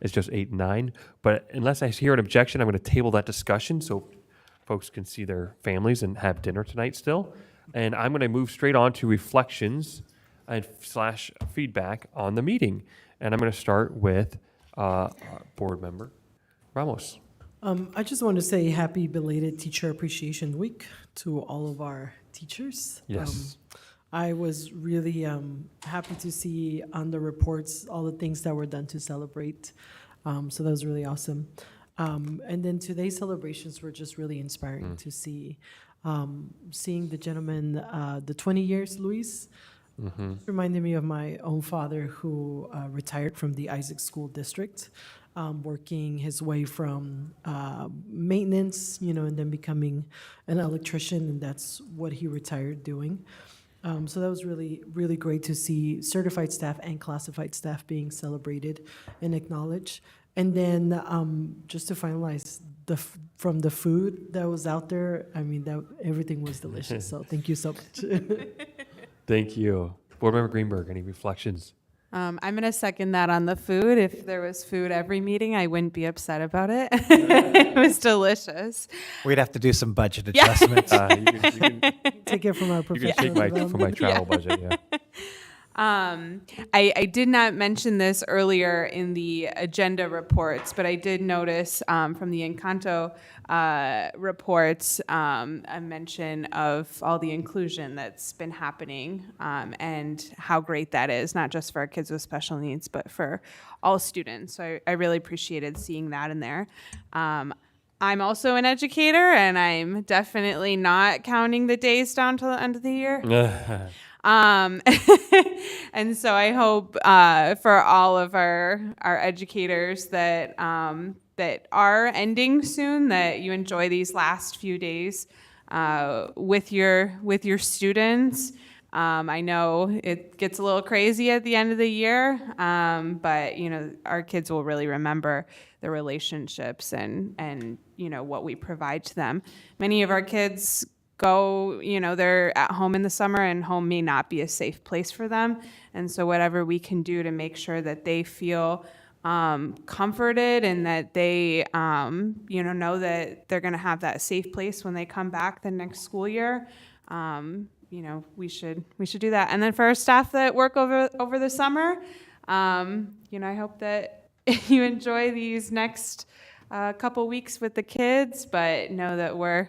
It's just 8 and 9. But unless I hear an objection, I'm going to table that discussion so folks can see their families and have dinner tonight still. And I'm going to move straight on to reflections and / feedback on the meeting. And I'm going to start with board member Ramos. I just want to say happy belated Teacher Appreciation Week to all of our teachers. Yes. I was really happy to see on the reports all the things that were done to celebrate. So that was really awesome. And then today's celebrations were just really inspiring to see. Seeing the gentleman, the 20 years, Luis, reminded me of my own father who retired from the Isaac School District, working his way from maintenance, and then becoming an electrician, and that's what he retired doing. So that was really, really great to see certified staff and classified staff being celebrated and acknowledged. And then just to finalize, from the food that was out there, I mean, that everything was delicious. So thank you so much. Thank you. Board Member Greenberg, any reflections? I'm going to second that on the food. If there was food every meeting, I wouldn't be upset about it. It was delicious. We'd have to do some budget adjustments. You can Take it from our you can professional take from my travel budget, yeah. I did not mention this earlier in the agenda reports, but I did notice from the Encanto reports a mention of all the inclusion that's been happening and how great that is, not just for our kids with special needs, but for all students. So I really appreciated seeing that in there. I'm also an educator, and I'm definitely not counting the days down to the end of the year. And so I hope for all of our educators that that are ending soon, that you enjoy these last few days with your students. I know it gets a little crazy at the end of the year, but our kids will really remember the relationships and what we provide to them. Many of our kids go, they're at home in the summer, and home may not be a safe place for them. And so whatever we can do to make sure that they feel comforted and that they, know that they're going to have that safe place when they come back the next school year, we should do that. And then for our staff that work over the summer, I hope that you enjoy these next couple weeks with the kids, but know that we're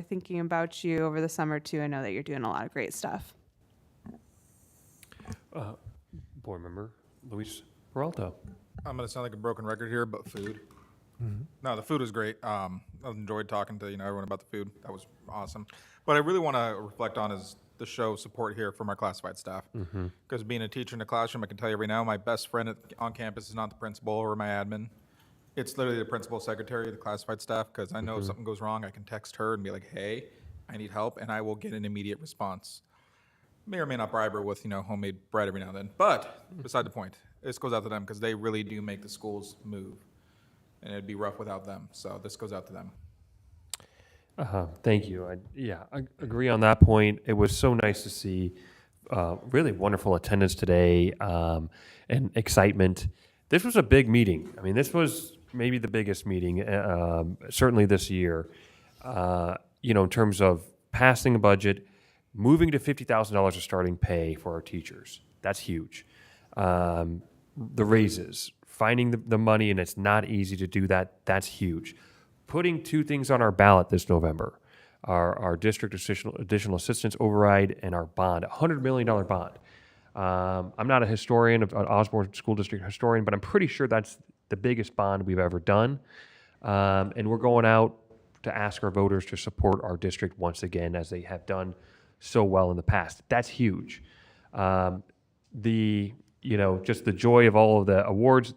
thinking about you over the summer too, and know that you're doing a lot of great stuff. Board Member Luis Peralta. I'm going to sound like a broken record here, but food. No, the food was great. I enjoyed talking to everyone about the food. That was awesome. But I really want to reflect on is the show support here from our classified staff. Because being a teacher in the classroom, I can tell you right now, my best friend on campus is not the principal or my admin. It's literally the principal secretary of the classified staff, because I know if something goes wrong, I can text her and be like, hey, I need help, and I will get an immediate response. May or may not bribe her with, homemade bread every now and then. But beside the point, this goes out to them because they really do make the schools move. And it'd be rough without them. So this goes out to them. Thank you. I agree on that point. It was so nice to see really wonderful attendance today and excitement. This was a big meeting. I mean, this was maybe the biggest meeting, certainly this year, in terms of passing a budget, moving to $50,000 of starting pay for our teachers. That's huge. The raises, finding the money, and it's not easy to do that. That's huge. Putting two things on our ballot this November, our district additional assistance override and our bond, $100 million bond. I'm not a historian, an Osborne School District historian, but I'm pretty sure that's the biggest bond we've ever done. And we're going out to ask our voters to support our district once again, as they have done so well in the past. That's huge. Just the joy of all of the awards.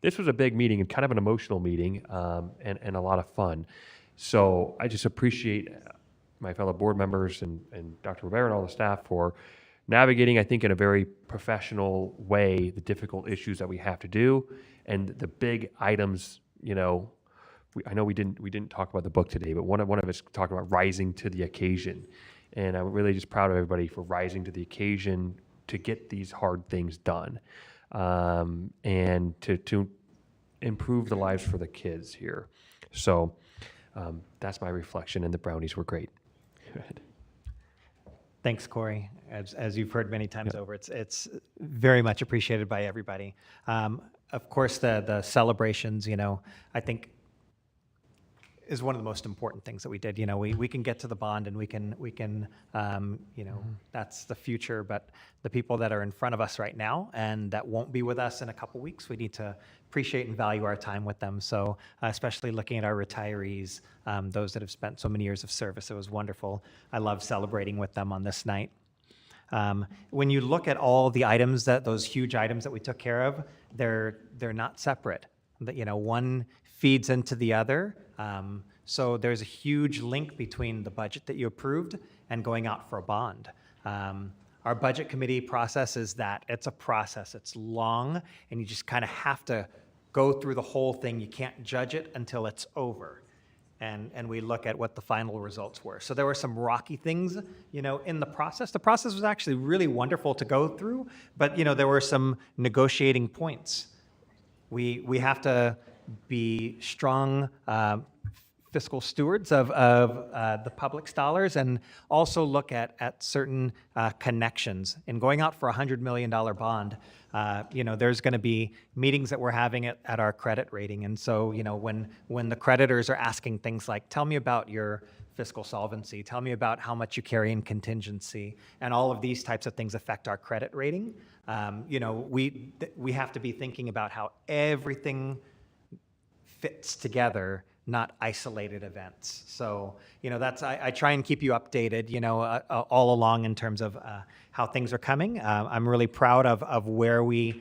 This was a big meeting and kind of an emotional meeting, and a lot of fun. So I just appreciate my fellow board members and Dr. Rivera and all the staff for navigating, I think, in a very professional way, the difficult issues that we have to do and the big items. I know we didn't talk about the book today, but one of us talked about rising to the occasion, and I'm really just proud of everybody for rising to the occasion to get these hard things done, and to improve the lives for the kids here. So that's my reflection, and the brownies were great. Thanks, Corey. As you've heard many times over, it's very much appreciated by everybody. Of course, the celebrations, I think is one of the most important things that we did. You know, we can get to the bond and we can you know, that's the future, but the people that are in front of us right now and that won't be with us in a couple weeks, we need to appreciate and value our time with them. So especially looking at our retirees, those that have spent so many years of service, it was wonderful. I love celebrating with them on this night. When you look at all the items, those huge items that we took care of, they're not separate. That, you know, one feeds into the other. So there's a huge link between the budget that you approved and going out for a bond. Our budget committee process is that it's a process. It's long, and you just kind of have to go through the whole thing. You can't judge it until it's over. And we look at what the final results were. So there were some rocky things, you know, in the process. The process was actually really wonderful to go through, but, you know, there were some negotiating points. We have to be strong fiscal stewards of the public's dollars, and also look at certain connections. In going out for a $100 million bond, you know, there's going to be meetings that we're having at our credit rating. And so, you know, when the creditors are asking things like, tell me about your fiscal solvency, tell me about how much you carry in contingency, and all of these types of things affect our credit rating. You know, we have to be thinking about how everything fits together, not isolated events. So, you know, I try and keep you updated, you know, all along in terms of how things are coming. I'm really proud of where we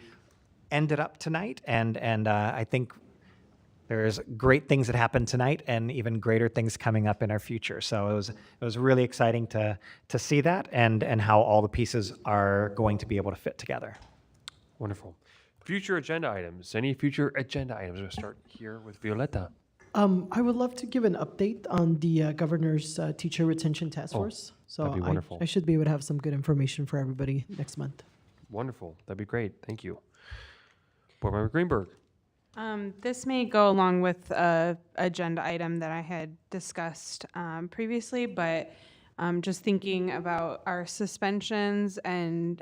ended up tonight, and I think there's great things that happened tonight, and even greater things coming up in our future. So it was really exciting to see that, and how all the pieces are going to be able to fit together. Wonderful. Future agenda items. Any future agenda items? We'll start here with Violeta. I would love to give an update on the governor's teacher retention task force. So that'd be wonderful. I should be able to have some good information for everybody next month. Wonderful. That'd be great. Thank you. Board Member Greenberg. This may go along with a agenda item that I had discussed previously, but just thinking about our suspensions and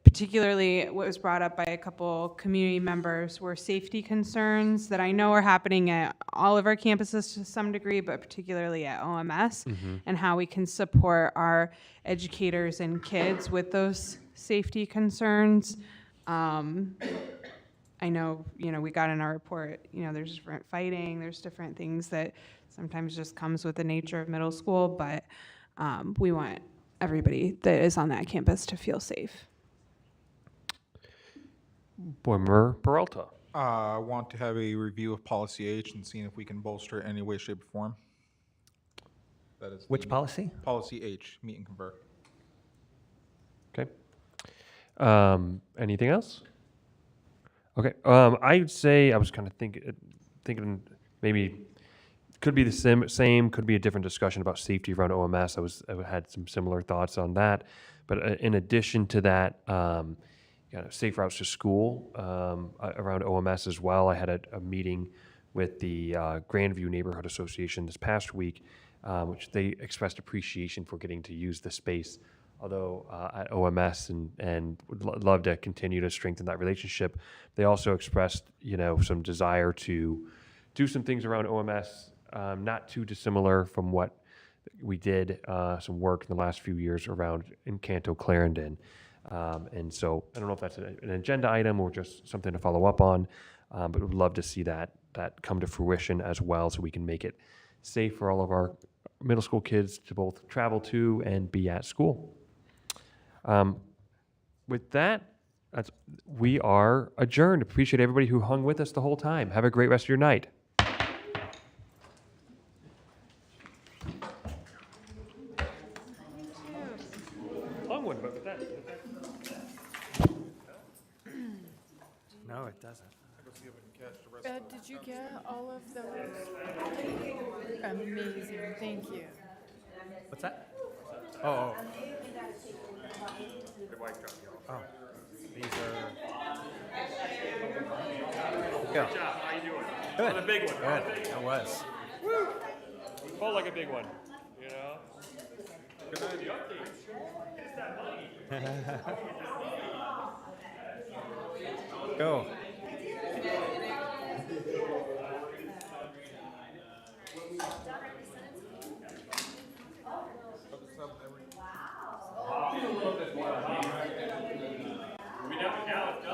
particularly what was brought up by a couple community members were safety concerns that I know are happening at all of our campuses to some degree, but particularly at OMS, and how we can support our educators and kids with those safety concerns. I know, you know, we got in our report, you know, there's different fighting, there's different things that sometimes just comes with the nature of middle school, but we want everybody that is on that campus to feel safe. Board Member Peralta. I want to have a review of Policy H and seeing if we can bolster it in any way, shape, or form. That is Which policy? Policy H, meet and convert. Okay. Anything else? Okay. I'd say I was kind of thinking maybe could be the same, could be a different discussion about safety around OMS. I had some similar thoughts on that, but in addition to that, safe routes to school around OMS as well. I had a meeting with the Grandview Neighborhood Association this past week, which they expressed appreciation for getting to use the space, although at OMS, and would love to continue to strengthen that relationship. They also expressed, you know, some desire to do some things around OMS, not too dissimilar from what we did, some work in the last few years around Encanto Clarendon. And so I don't know if that's an agenda item or just something to follow up on, but would love to see that come to fruition as well, so we can make it safe for all of our middle school kids to both travel to and be at school. With that, we are adjourned. Appreciate everybody who hung with us the whole time. Have a great rest of your night. Long one, but with that. No, it doesn't. Did you get all of those? Amazing, thank you. What's that? Oh. Oh, these are. Good job. How you doing? Good. On a big one. Good. That was. Woo! Felt like a big one. You know. The updates. It's that money. Go. We never, now it's done.